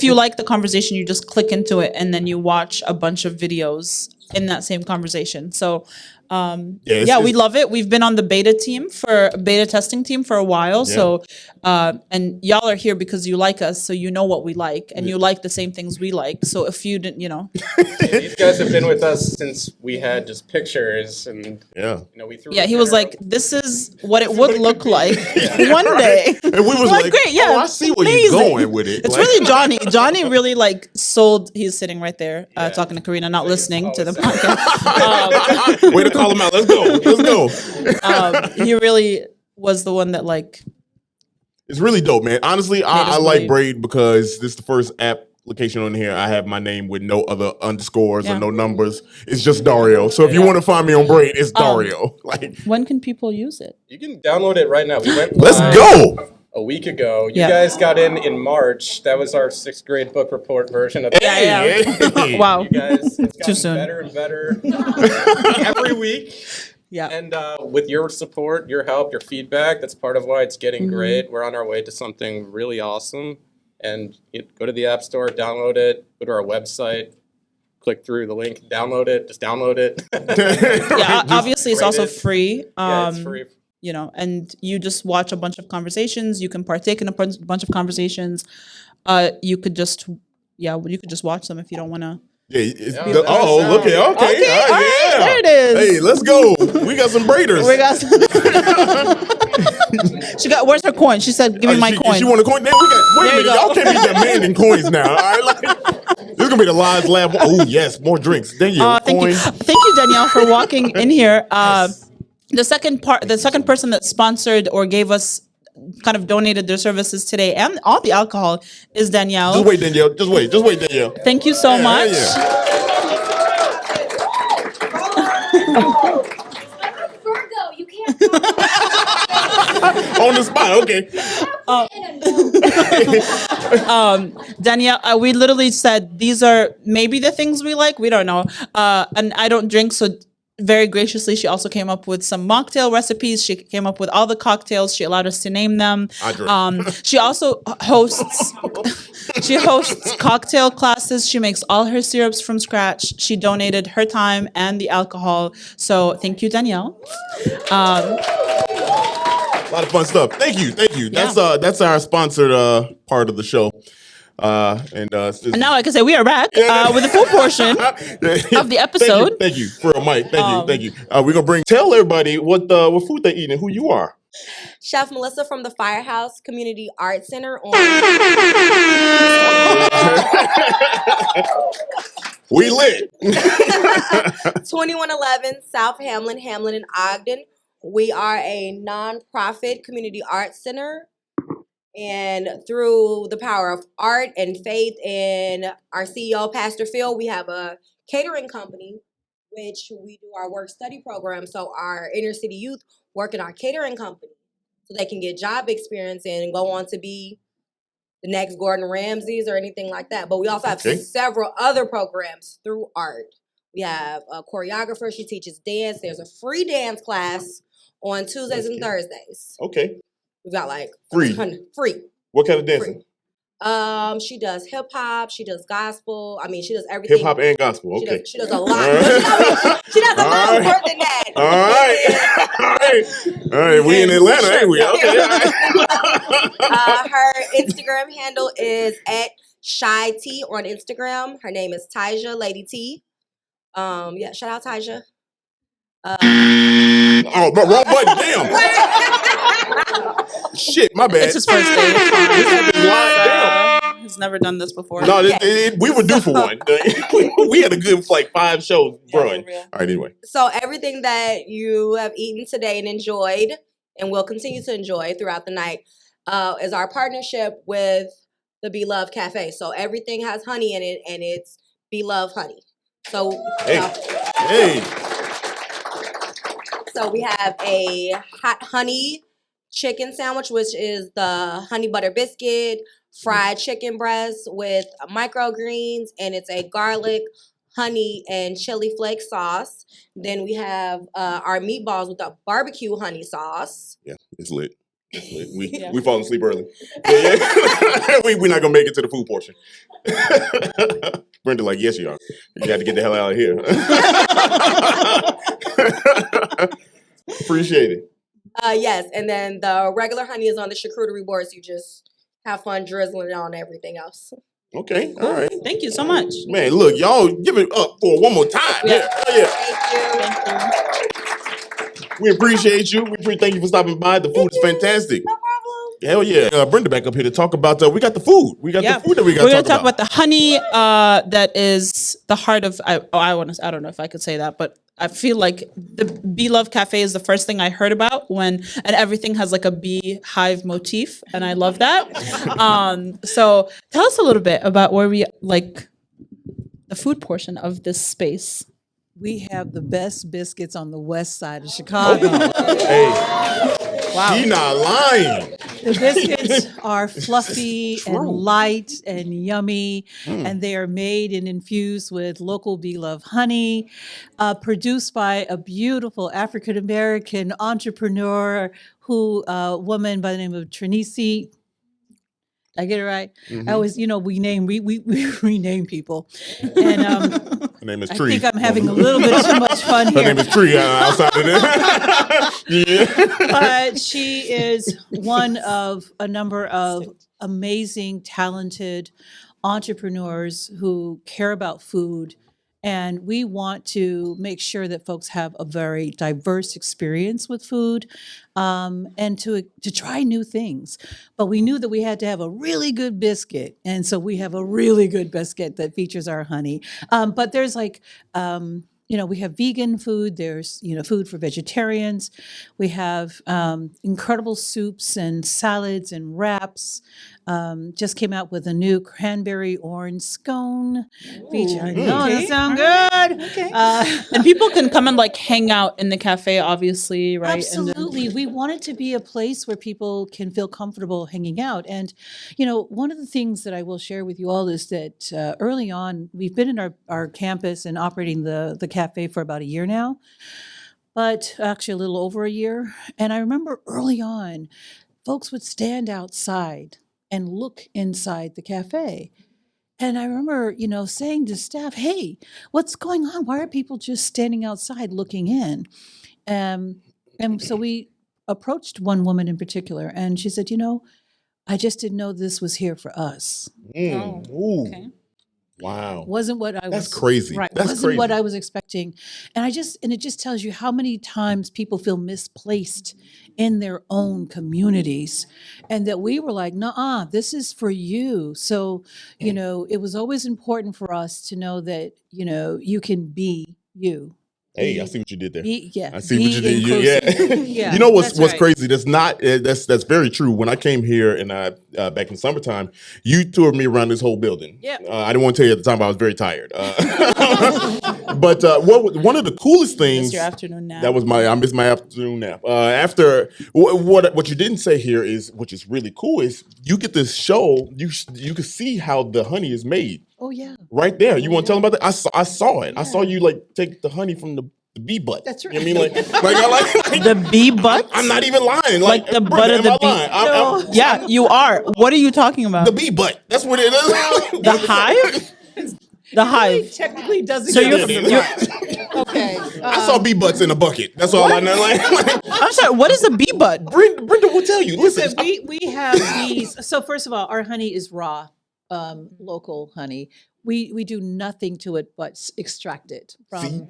you like the conversation, you just click into it and then you watch a bunch of videos in that same conversation. So we love it. We've been on the beta testing team for a while. Yeah. So and y'all are here because you like us, so you know what we like and you like the same things we like. So if you didn't, these guys have been with us since we had just pictures and we threw he was like, this is what it would look like one day. And we was like great, yeah, I see where you're going with it. It's really Johnny. Johnny really like sold. He's sitting right there talking to Karina, not listening to the podcast. Way to call him out. Let's go. Let's go. He really was the one that like. It's really dope, man. Honestly, I like Braid because this is the first application on here. I have my name with no other underscores or no numbers. It's just Dario. So if you want to find me on Braid, it's Dario. Like, when can people use it? You can download it right now. We went let's live go. A week ago. You guys got in March. That was our 6th grade book report version of Hey. Wow. You guys, it's Too soon. better and better every week. Yeah. And with your support, your help, your feedback, that's part of why it's getting great. We're on our way to something really awesome. And go to the App Store, download it, go to our website, click through the link, download it, just download it. Yeah, obviously it's also free. Yeah, it's free. You know, and you just watch a bunch of conversations. You can partake in a bunch of conversations. You could just watch them if you don't want to. Yeah, look at all right, yeah. There it is. Hey, let's go. We got some braiders. We got where's her coin? She said, "Give me my coin." She want a coin? Wait a minute, y'all can't be demanding coins now. All right, like, this is gonna be the live lab. Oh yes, more drinks. Thank you. Thank you, Danielle, for walking in here. The second person that sponsored or gave us kind of donated their services today and all the alcohol is Danielle. Just wait, Danielle. Just wait, Danielle. Thank you so much. You can't on the spot, okay. Danielle, we literally said these are maybe the things we like. We don't know. And I don't drink, so very graciously, she also came up with some mocktail recipes. She came up with all the cocktails. She allowed us to name them. She also hosts. She hosts cocktail classes. She makes all her syrups from scratch. She donated her time and the alcohol. So thank you, Danielle. A lot of fun stuff. Thank you. That's our sponsored part of the show. And now I can say we are back with the full portion of the episode. Thank you for a mic. Thank you. We're gonna tell everybody what food they're eating and who you are. Chef Melissa from the Firehouse Community Art Center on We lit. 2111 South Hamlin and Ogden. We are a nonprofit community art center. And through the power of art and faith in our CEO, Pastor Phil, we have a catering company, which we do our work-study program. So our inner city youth work in our catering company so they can get job experience and go on to be the next Gordon Ramsays or anything like that. But we also have several other programs through art. We have a choreographer. She teaches dance. There's a free dance class on Tuesdays and Thursdays. Okay. We've got like free. What kind of dancing? She does hip hop. She does gospel. I mean, she does everything. Hip hop and gospel. Okay. She does a lot. She does a lot more than that. All right. We in Atlanta, ain't we? Okay. Her Instagram handle is @ShyT on Instagram. Her name is Tyja Lady T. Shout out Tyja. But wrong button. Damn. Shit, my bad. It's his first day. Damn. He's never done this before. No, we were due for one. We had a good 5 shows brewing. All right, anyway. So everything that you have eaten today and enjoyed, and will continue to enjoy throughout the night, is our partnership with the BeeLove Cafe. So everything has honey in it, and it's BeeLove honey. So hey. So we have a hot honey chicken sandwich, which is the honey butter biscuit, fried chicken breast with microgreens, and it's a garlic, honey, and chili flake sauce. Then we have our meatballs with a barbecue honey sauce. Yeah, it's lit. We falling asleep early. We're not gonna make it to the food portion. Brenda, like, yes, you are. You got to get the hell out of here. Appreciate it. Yes, and then the regular honey is on the charcuterie board, so you just have fun drizzling it on everything else. Okay, all right. Thank you so much. Man, look, y'all give it up for one more time. Yeah. Thank you. We appreciate you. Thank you for stopping by. The food is fantastic. No problem. Hell yeah. Brenda back up here to talk about, we got the food. We got the food that we got We're going to talk about the honey that is the heart of, I don't know if I could say that, but I feel like the BeeLove Cafe is the first thing I heard about and everything has like a bee hive motif, and I love that. So tell us a little bit about where we like the food portion of this space. We have the best biscuits on the west side of Chicago. Hey, Wow. she not lying. The biscuits are fluffy and light and yummy, and they are made and infused with local BeeLove honey, produced by a beautiful African American entrepreneur woman by the name of Trinisi. I get it right. I always, we rename people, and Her name is I Tree. think I'm having a little bit too much fun Her here. name is Tree outside of this. Yeah. But she is one of a number of amazing, talented entrepreneurs who care about food. And we want to make sure that folks have a very diverse experience with food, and to try new things. But we knew that we had to have a really good biscuit. And so we have a really good biscuit that features our honey. But there's we have vegan food. There's, food for vegetarians. We have incredible soups and salads and wraps. Just came out with a new cranberry orange scone featuring. That sound good. Okay. And people can come and like hang out in the cafe, obviously, right? Absolutely. We want it to be a place where people can feel comfortable hanging out. And, one of the things that I will share with you all is that early on, we've been in our campus and operating the cafe for about a year now, but actually a little over a year. And I remember early on, folks would stand outside and look inside the cafe. And I remember, saying to staff, hey, what's going on? Why are people just standing outside looking in? And so we approached one woman in particular, and she said, I just didn't know this was here for us. Ooh. Okay. Wow. Wasn't what I was. That's crazy. Right. That's wasn't crazy. what I was expecting. And it just tells you how many times people feel misplaced in their own communities, and that we were like, nah, this is for you. So, it was always important for us to know that, you can be you. Hey, I see what you did there. I see be what you did. inclusive. Yeah. Yeah, What's that's right. crazy? That's very true. When I came here and back in the summertime, you toured me around this whole building. Yeah. I didn't want to tell you at the time, but I was very tired. But one of the coolest things. Missed your afternoon nap. I missed my afternoon nap. After what you didn't say here is, which is really cool, is you get this show. You can see how the honey is made. Oh yeah. Right there. You want to tell them about that? I saw it. I saw you take the honey from the bee butt. That's right. You know what I mean? The bee butt? I'm not even lying. Like the butt of the bee. Yeah, you are. What are you talking about? The bee butt. That's what it is. The hive? The hive. Technically doesn't. So get you're okay. I saw bee butts in a bucket. That's all I know. I'm sorry. What is a bee butt? Brenda will tell you. Listen, we have bees. So first of all, our honey is raw, local honey. We do nothing to it but extract it from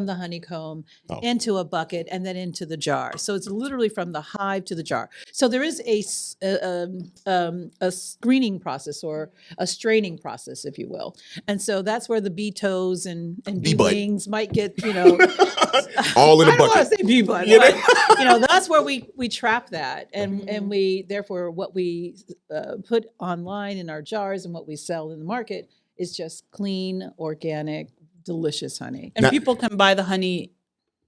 the honeycomb into a bucket and then into the jar. So it's literally from the hive to the jar. So there is a screening process or a straining process, if you will. And so that's where the bee toes and bee wings might get, all in a bucket. I don't want to say bee butt, but, that's where we trap that. And we, therefore, what we put online in our jars and what we sell in the market is just clean, organic, delicious honey. And people can buy the honey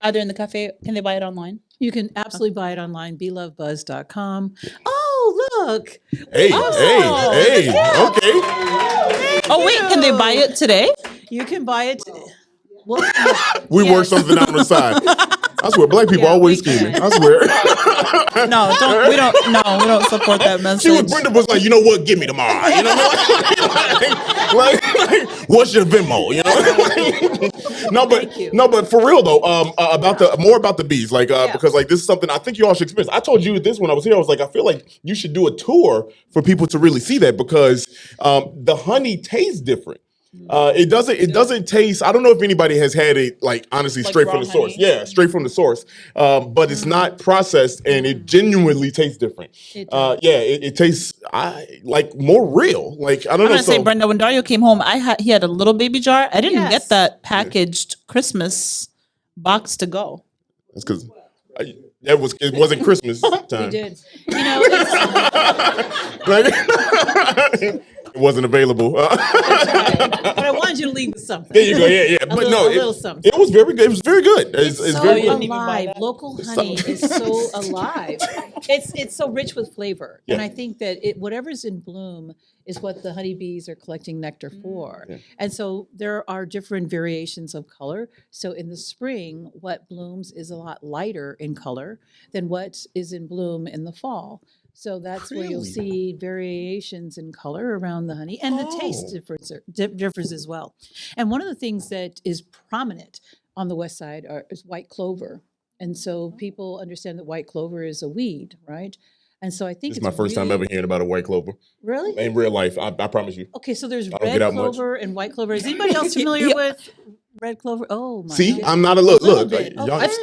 either in the cafe. Can they buy it online? You can absolutely buy it online, BeeLoveBuzz.com. Oh, look. Hey, okay. Oh, wait, can they buy it today? You can buy it. We work something out on the side. I swear, black people always scheming. I swear. We don't support that message. Brenda was like, you know what? Give me tomorrow. You know what? like, what's your Venmo? No, but for real though, about the bees, because this is something I think you all should experience. I told you this when I was here. I was like, I feel like you should do a tour for people to really see that, because the honey tastes different. It doesn't taste. I don't know if anybody has had it honestly straight from the source. Honey? Yeah, straight from the source. But it's not processed, and it genuinely tastes different. It tastes more real. I don't know. I'm gonna say, Brenda, when Dario came home, he had a little baby jar. I didn't get that packaged Christmas box to go. That's because it wasn't Christmas time. We did. You know, it's, It wasn't available. but I wanted you to leave with something. There you go. Yeah. But no, a little something. it was very good. It was very good. It's so very good. alive. Local honey is so alive. It's so rich with flavor, and I think that whatever's in bloom is what the honeybees are collecting nectar for. Yeah. And so there are different variations of color. So in the spring, what blooms is a lot lighter in color than what is in bloom in the fall. So that's where you'll see variations in color around the honey, and the taste differs as well. And one of the things that is prominent on the west side is white clover. And so people understand that white clover is a weed, right? And so I think it's my first time ever hearing about a white clover. Really? In real life, I promise you. Okay, so there's red clover and white clover. Is anybody else familiar with red clover? Oh my! See, I'm not a look.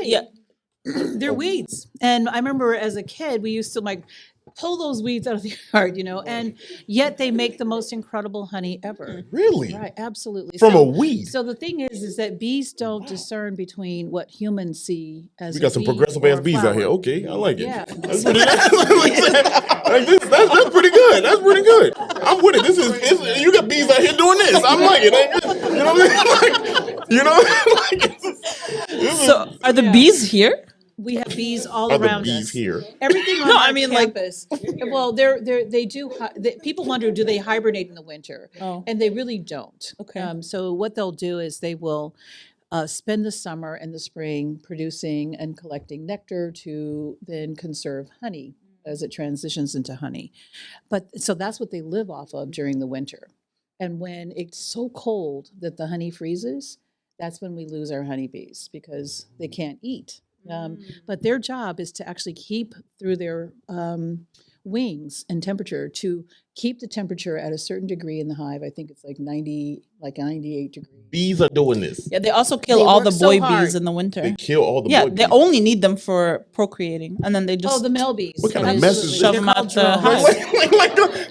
Yeah, they're weeds. And I remember as a kid, we used to like pull those weeds out of the yard, you know, and yet they make the most incredible honey ever. Really? Right, absolutely. From a weed. So the thing is that bees don't discern between what humans see as we got some progressive ass bees out here. Okay, I like it. Yeah. That's pretty, that's pretty good. That's pretty good. I'm with it. You got bees out here doing this. I'm like it. You know what I mean? So are the bees here? We have bees all around bees us. Here. Everything on our campus. Well, they do. People wonder, do they hibernate in the winter? Oh. And they really don't. Okay. So what they'll do is they will spend the summer and the spring producing and collecting nectar to then conserve honey as it transitions into honey. But so that's what they live off of during the winter. And when it's so cold that the honey freezes, that's when we lose our honeybees because they can't eat. But their job is to actually keep through their wings and temperature to keep the temperature at a certain degree in the hive. I think it's like 98 degrees. Bees are doing this. Yeah, they also kill all the boy bees in the winter. They kill all the boy bees. Yeah, they only need them for procreating, and then they just the male bees. What kind of mess is shove this? them out the hive.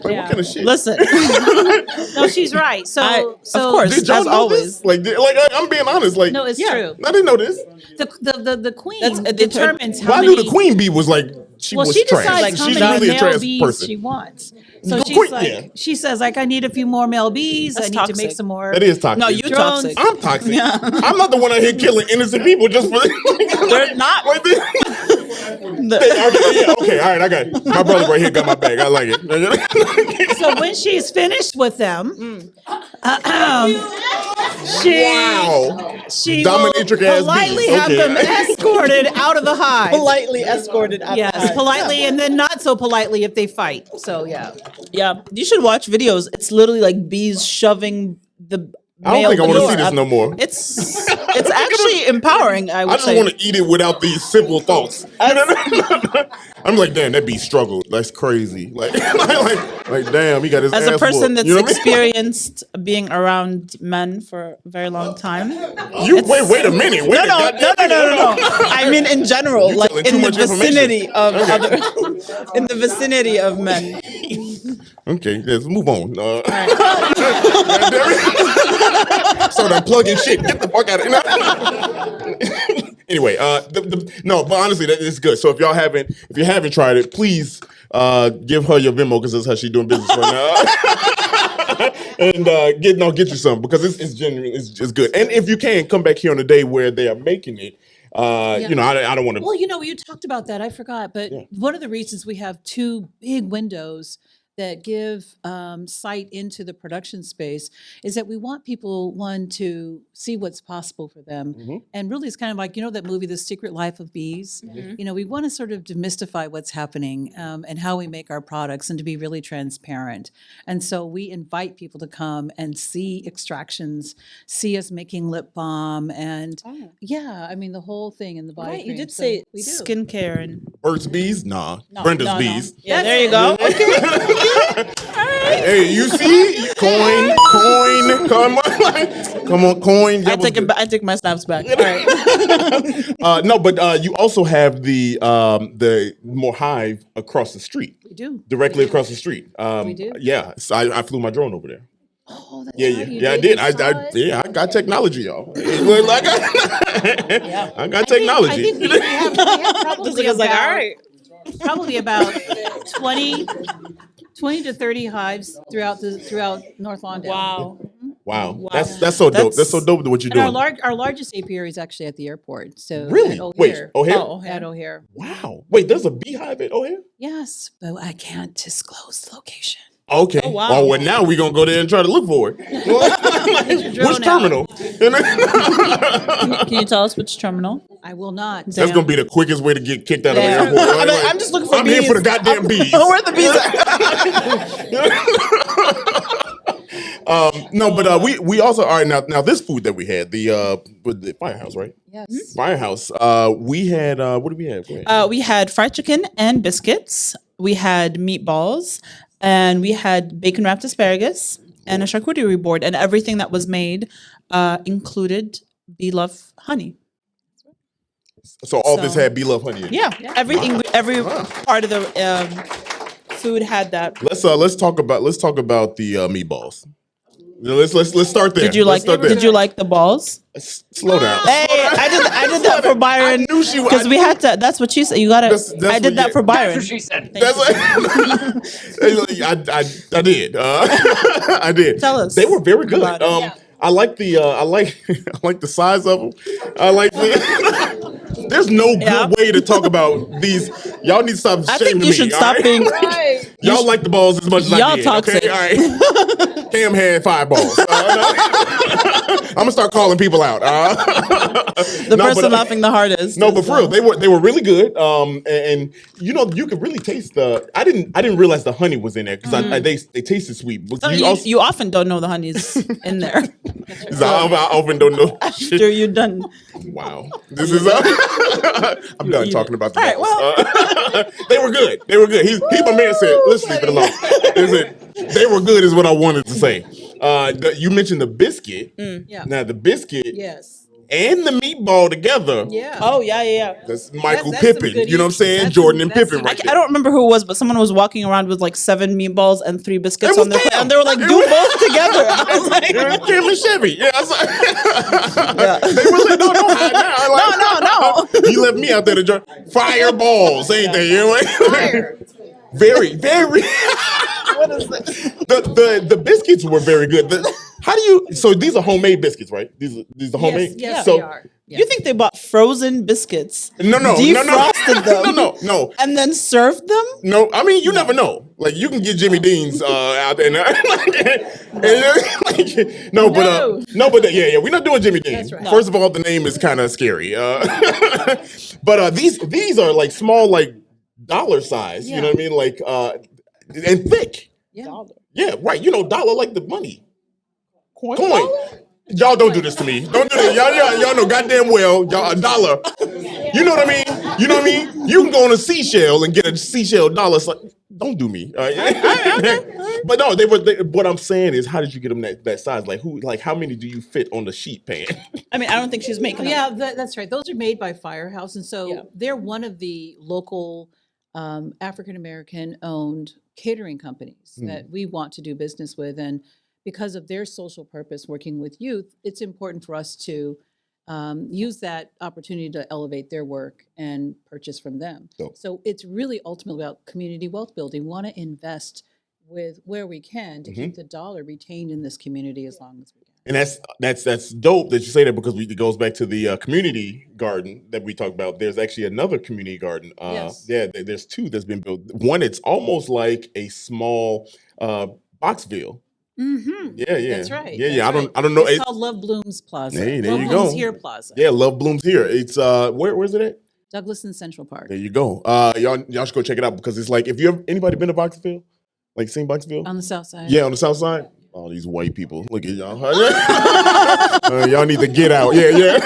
What kind of shit? Listen, no, she's right. So of course, did y'all as know always. This? I'm being honest. Like, no, it's true. I didn't know this. The queen determines how I many. knew the queen bee was like she was trash. Decides how She's many really a male trash bees person. she wants. So she says like, I need a few more male bees. That's I need toxic. to make some more. That is toxic. No, you're toxic. I'm toxic. Yeah. I'm not the one out here killing innocent people just for. They're not. Okay, all right, I got it. My brother right here got my bag. I like it. So when she's finished with them, she will politely have them escorted out of the hive. Politely escorted out. Yes, politely, and then not so politely if they fight. So yeah, you should watch videos. It's literally like bees shoving the. I don't think I want to see this no more. It's actually empowering. I would say. just want to eat it without these simple thoughts. I'm like, damn, that bee struggled. That's crazy. Like damn, he got his As ass a person whooped. that's experienced being around men for a very long time. Wait a minute. No. I mean, in general, like in the vicinity of in the vicinity of men. Okay, let's move on. Start unplugging shit. Get the fuck out of it. Anyway, no, but honestly, that is good. So if you haven't tried it, please give her your Venmo because that's how she's doing business right now. And get you some because it's genuine. It's just good. And if you can come back here on the day where they are making it. I don't want to. Well, you talked about that. I forgot, but one of the reasons we have two big windows that give sight into the production space is that we want people, one, to see what's possible for them. Mm-hmm. And really it's kind of like, that movie, The Secret Life of Bees. Mm-hmm. We want to sort of demystify what's happening and how we make our products and to be really transparent. And so we invite people to come and see extractions, see us making lip balm and the whole thing in the body Right, cream. you did say skincare and... Burt's Bees? Nah. Brenda's Bees. Yeah, there you go. Okay. Hey, you see? Coin. Come on, coin. I take my snaps back. All right. No, but you also have the more hive across the street. We do. Directly across the street. We do. Yeah, so I flew my drone over there. Oh, that's Yeah, right. You I did. did. You saw it? I got technology, y'all. Look like I got technology. I think we have probably Jessica's like, all right. probably about 20 to 30 hives throughout North Lawndale. Wow. Wow. That's so dope. That's so dope what you're And doing. our largest apiary is actually at the airport. So Really? at Wait, O'Hare. O'Hare? Oh, at O'Hare. Wow. Wait, there's a beehive at O'Hare? Yes, but I can't disclose the location. Okay. Oh, wow. Oh, well, now we're going to go there and try to look for it. Which terminal? Can you tell us which terminal? I will not. That's going to be the quickest way to get kicked out of the Yeah. airport. Right? Like, I'm just looking for I'm bees. here for the goddamn bees. Where the bees at? No, but we also are now this food that we had, with the Firehouse, right? Yes. Firehouse. We had what did we have? Go ahead. We had fried chicken and biscuits. We had meatballs, and we had bacon wrapped asparagus and a charcuterie board, and everything that was made included BeeLove honey. So all this had BeeLove honey in it. Yeah, every part of the food had that. Let's talk about the meatballs. Let's start there. Did you like the balls? Slow down. Hey, I did that for Byron. I knew she because we had to. That's what she said. You gotta. I did that for Byron. That's what she said. I did. I did. Tell us. They were very good. about it. I like the I like the size of them. I like the. There's no good way to talk about these. Y'all need to stop I shaming think you me. should all stop right? being. Y'all like the balls as much as I Y'all did. toxic. Okay, all right. Cam had 5 balls. I'm gonna start calling people out. The person laughing the hardest. No, but for real, they were really good. And you know, you could really taste the. I didn't realize the honey was in there because they tasted sweet. But You often don't know the honey's in there. I often don't know. After you're done. Wow, this is. I'm done talking about the All right, balls. They were good. They were good. He my man said, let's leave it alone. Listen, they were good is what I wanted to say. You mentioned the biscuit. Yeah. Now the biscuit Yes. and the meatball together. Yeah. Oh yeah. That's Michael That's some Pippen. good You know what I'm saying? eating. Jordan and That's Pippen right I there. don't remember who it was, but someone was walking around with like 7 meatballs and 3 biscuits It was on their plate, Cam. and they were like, It "Do was- both together." I was like, Cam and Chevy. Yeah, I was like, Yeah. they were like, no, hide now. I'm like, No. You left me out there to join. Fireballs, ain't they? You know what? Very. What is this? The biscuits were very good. How do you? So these are homemade biscuits, right? These are homemade. Yes, so they are. You think they bought frozen biscuits? no, defrosted them, no. and then served them? No, I mean you never know. Like you can get Jimmy Dean's out there, but yeah, we're not doing Jimmy Dean. That's right. First of all, the name is kind of scary. But these are like small, like dollar size. You know what I mean? Like and thick. Yeah. Yeah, right. You know, dollar like the money. Coin. Y'all don't do this to me. Don't do this. Y'all know goddamn well, y'all a dollar. You know what I mean? You know what I mean? You can go on a seashell and get a seashell dollar. It's like, don't do me. All right? But no, what I'm saying is, how did you get them that size? Like how many do you fit on the sheet pan? I mean, I don't think she's making them. Yeah, that's right. Those are made by Firehouse, and so they're one of the local African American owned catering companies that we want to do business with, and because of their social purpose working with youth, it's important for us to use that opportunity to elevate their work and purchase from them. So it's really ultimately about community wealth building. We want to invest with where we can to keep the dollar retained in this community as long as we can. And that's dope that you say that, because it goes back to the community garden that we talked about. There's actually another community garden. Yes. Yeah, there's 2 that's been built. One, it's almost like a small Boxville. Mm-hmm. Yeah. That's right. Yeah. That's I don't know. It's called Love Blooms Plaza. Hey, there Love you Blooms go. Here Plaza. Yeah, Love Blooms Here. It's where's it at? Douglas and Central Park. There you go. Y'all should go check it out, because it's like, if anybody been to Boxville, like seen Boxville? On the south side. Yeah, on the south side. All these white people. Look at y'all. Y'all need to get out. Yeah.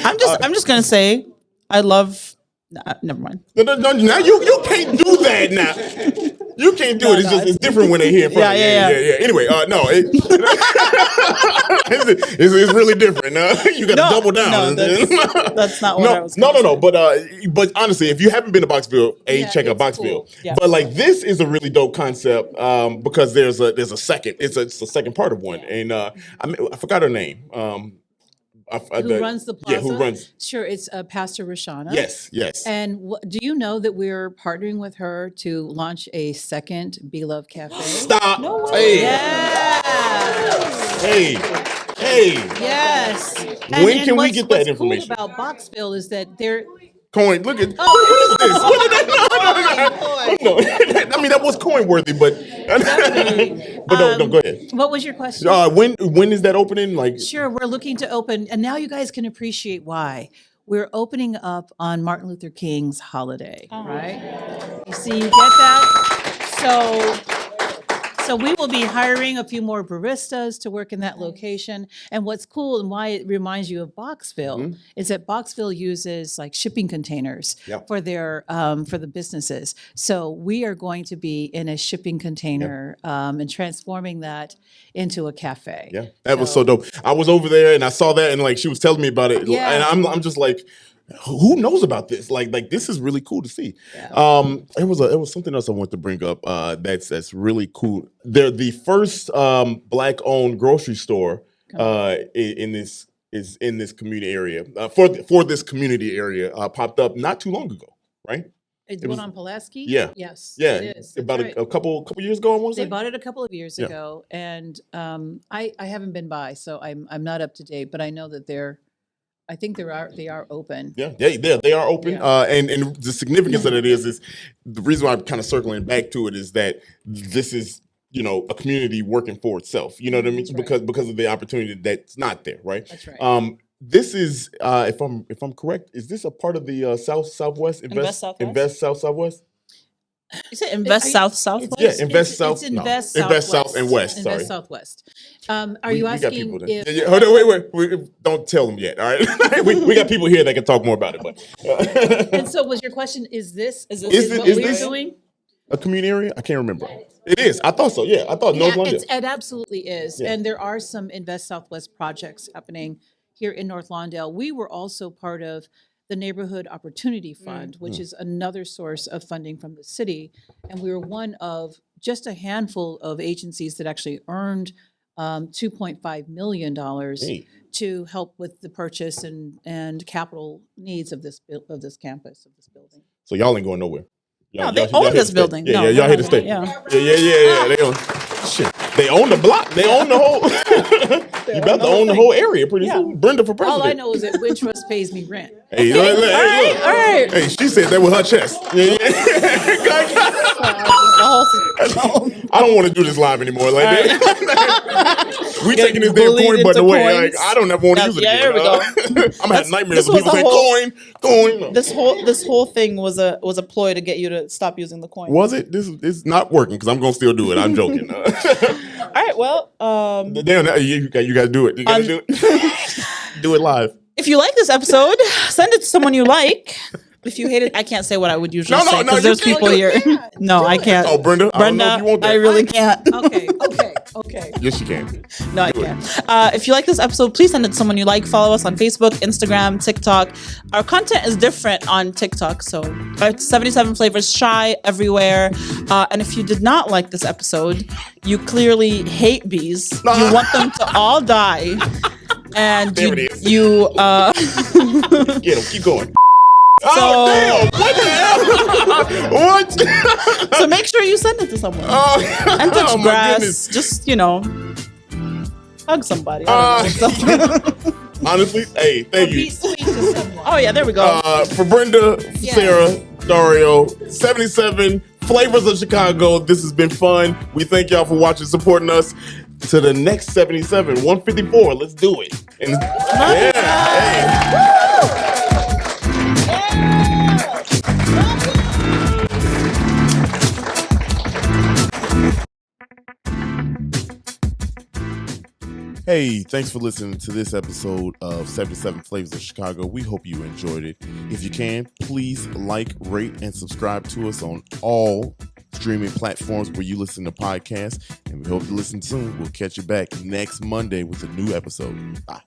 I'm just gonna say, I love. Never mind. No, now you can't do that now. You can't do it. It's just it's different when they're here in front of you. Yeah. Anyway, no, it's really different. You got to double down. No, that's not what I was. No. But honestly, if you haven't been to Boxville, check out Boxville. Cool. Yeah. But like this is a really dope concept because there's a second. It's a second part of one, and I forgot her name. Who runs the plaza? Yeah, who runs? Sure, it's Pastor Rashana. Yes. And do you know that we're partnering with her to launch a second BeeLove Cafe? Stop. No way. Hey. Yes. Hey. Yes. When can we get that information? What's cool about Boxville is that they're... Coin, look at what is this? No. I mean that was coin worthy, but no, go ahead. What was your question? When is that opening? Like, sure, we're looking to open, and now you guys can appreciate why. We're opening up on Martin Luther King's holiday, right? You see, you get that? So we will be hiring a few more baristas to work in that location. And what's cool and why it reminds you of Boxville is that Boxville uses like shipping containers for their for the businesses. So we are going to be in a shipping container and transforming that into a cafe. Yeah, that was so dope. I was over there and I saw that and like she was telling me about it, and I'm just like, who knows about this? Like this is really cool to see. Yeah. It was something else I wanted to bring up. That's really cool. They're the first Black-owned grocery store in this community area for this community area popped up not too long ago, right? The one on Pulaski? Yeah. Yes. Yeah. It is. About a couple years ago, I want to say. They bought it a couple of years ago, and I haven't been by, so I'm not up to date, but I know that I think they are open. Yeah, they are open. Yeah. And the significance of it is the reason why I'm kind of circling back to it is that this is, a community working for itself. You know what I mean? Right. Because of the opportunity that's not there, right? That's right. This is, if I'm correct, is this a part of the Southwest Invest Southwest? You said Invest Southwest? Yeah, Invest South. Invest South and West. Sorry. Invest Southwest. Are you asking if... Hold on, wait. Don't tell them yet, all right? we got people here that can talk more about it. But And so was your question, is this what we're doing? A community area? I can't remember. It is. I thought so. Yeah, I thought North Lawndale. It absolutely is. Yeah. And there are some Invest Southwest projects happening here in North Lawndale. We were also part of the Neighborhood Opportunity Fund, which is another source of funding from the city. And we were one of just a handful of agencies that actually earned $2.5 million to help with the purchase and capital needs of this campus, of this building. So y'all ain't going nowhere. No, they own this building. Yeah, y'all here to stay. Yeah. They own. Shit, they own the block. They own the whole. You about to own the whole area pretty soon. Brenda for president. All I know is that Wintrust pays me rent. Hey, look. All right. Hey, she said that with her chest. I don't want to do this live anymore. Like that. We taking this damn coin button away. Like, I don't ever want to use it again. There we go. I'm gonna have nightmares of people saying coin. This whole thing was a ploy to get you to stop using the coin. Was it? This is not working because I'm gonna still do it. I'm joking. All right. Well, damn, you gotta do it. You gotta do it. Do it live. If you like this episode, send it to someone you like. If you hate it, I can't say what I would usually say because there's people here. No, I can't. Oh, Brenda, I don't know if you want that. I really can't. Okay. Yes, you can. No, I can't. If you like this episode, please send it to someone you like. Follow us on Facebook, Instagram, TikTok. Our content is different on TikTok, so 77 Flavors Shy everywhere. And if you did not like this episode, you clearly hate bees. You want them to all die. And there you get them. Keep going. Damn! What the hell? What? So make sure you send it to someone. And touch grass. Just, hug somebody. Honestly, hey, thank you. Be sweet to someone. Oh, yeah, there we go. For Brenda, Sarah, Dario, 77 Flavors of Chicago, this has been fun. We thank y'all for watching, supporting us. To the next 77, 154. Let's do it. And, Hey, thanks for listening to this episode of 77 Flavors of Chicago. We hope you enjoyed it. If you can, please like, rate, and subscribe to us on all streaming platforms where you listen to podcasts. And we hope to listen soon. We'll catch you back next Monday with a new episode. Bye.